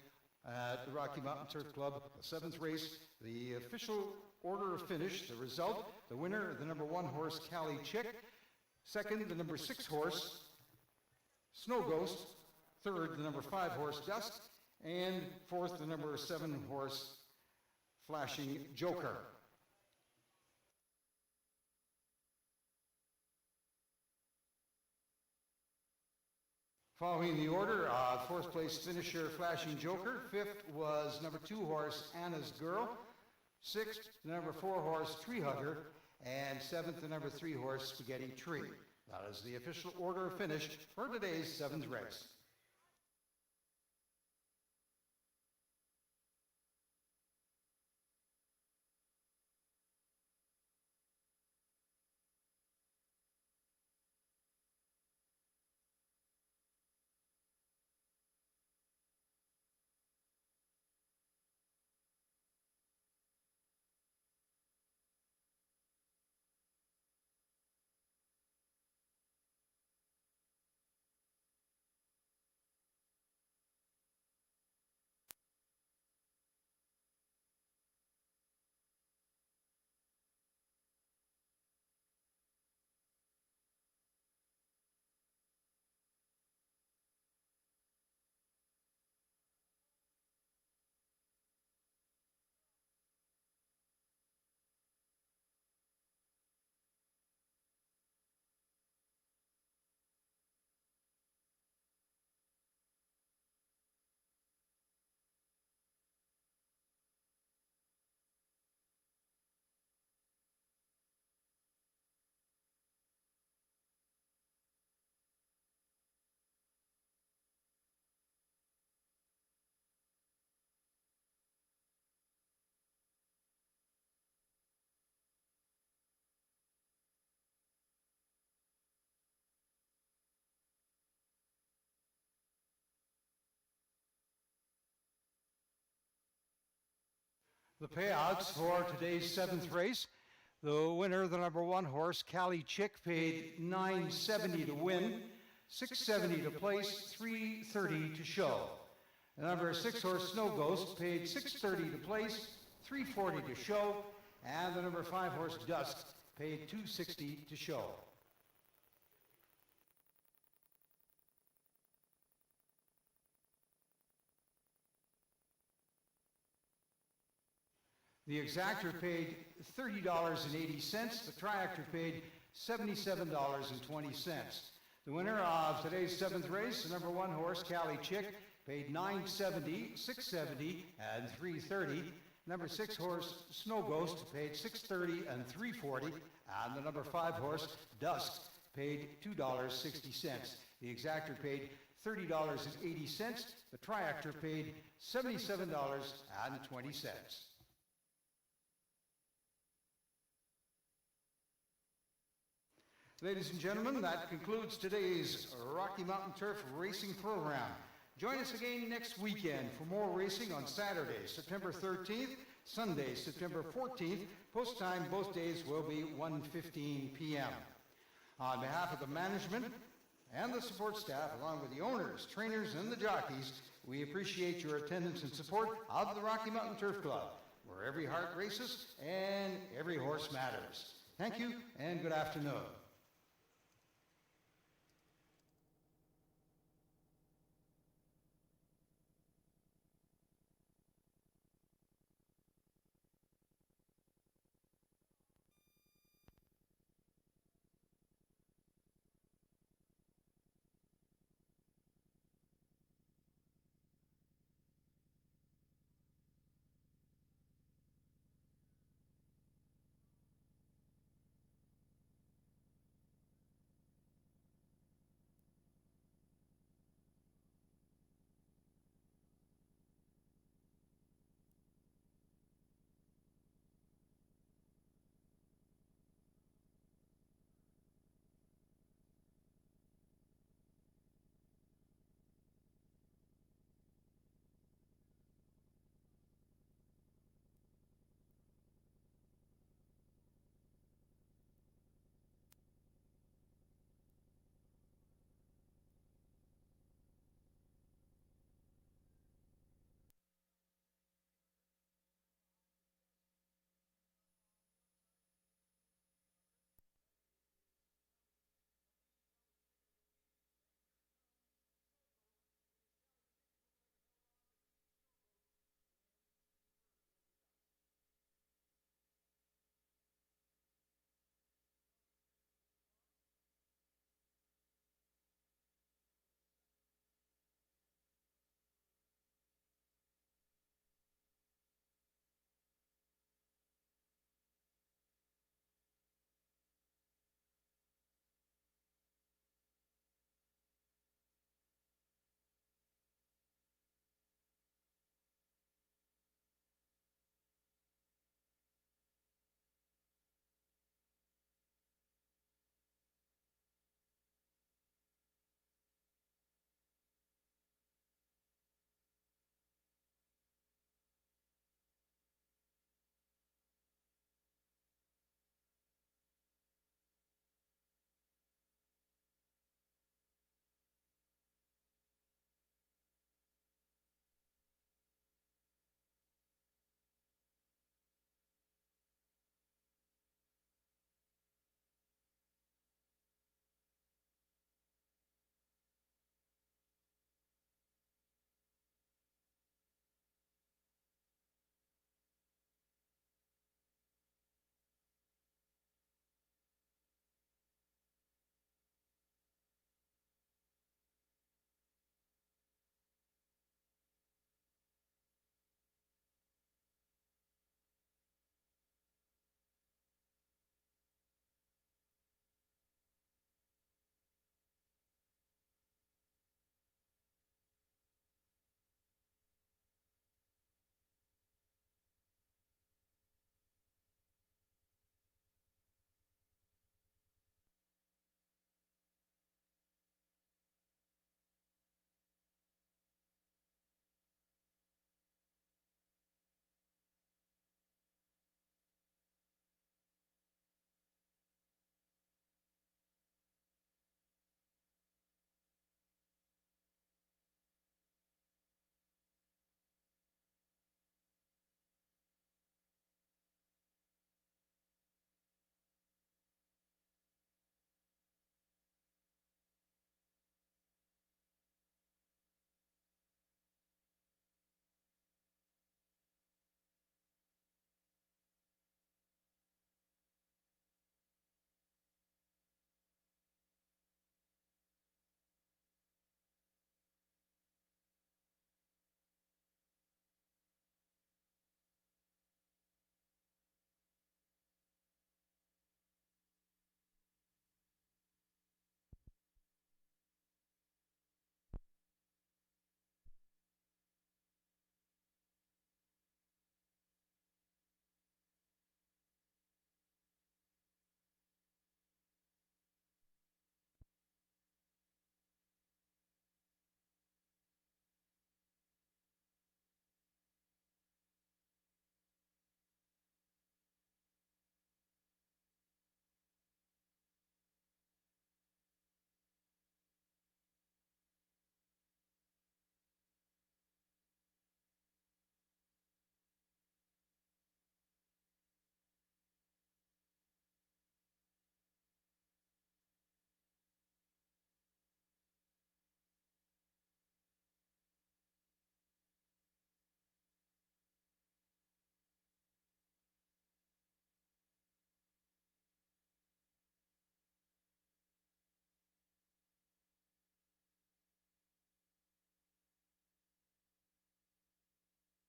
at the Rocky Mountain Turf Club, the 7th race. The official order of finish, the result, the winner, the number 1 horse, Cali Chick. Second, the number 6 horse, Snow Ghost. Third, the number 5 horse, Dusk. And fourth, the number 7 horse, Flashing Joker. Following the order, 4th place finisher, Flashing Joker. 5th was number 2 horse, Anna's Girl. 6th, the number 4 horse, Tree Hugger. And 7th, the number 3 horse, Spaghetti Tree. That is the official order of finish for today's 7th race. The payouts for today's seventh race. The winner, the number 1 horse, Cali Chick, paid $9.70 to win, $6.70 to place, $3.30 to show. The number 6 horse, Snow Ghost, paid $6.30 to place, $3.40 to show, and the number 5 horse, Dusk, paid $2.60 to show. The exactor paid $30.80. The triactor paid $77.20. The winner of today's seventh race, the number 1 horse, Cali Chick, paid $9.70, $6.70, and $3.30. Number 6 horse, Snow Ghost, paid $6.30 and $3.40. And the number 5 horse, Dusk, paid $2.60. The exactor paid $30.80. The triactor paid $77.20. Ladies and gentlemen, that concludes today's Rocky Mountain Turf Racing program. Join us again next weekend for more racing on Saturday, September 13th, Sunday, September 14th. Post time both days will be 1:15 p.m. On behalf of the management and the support staff, along with the owners, trainers, and the jockeys, we appreciate your attendance and support of the Rocky Mountain Turf Club, where every heart races and every horse matters. Thank you and good afternoon.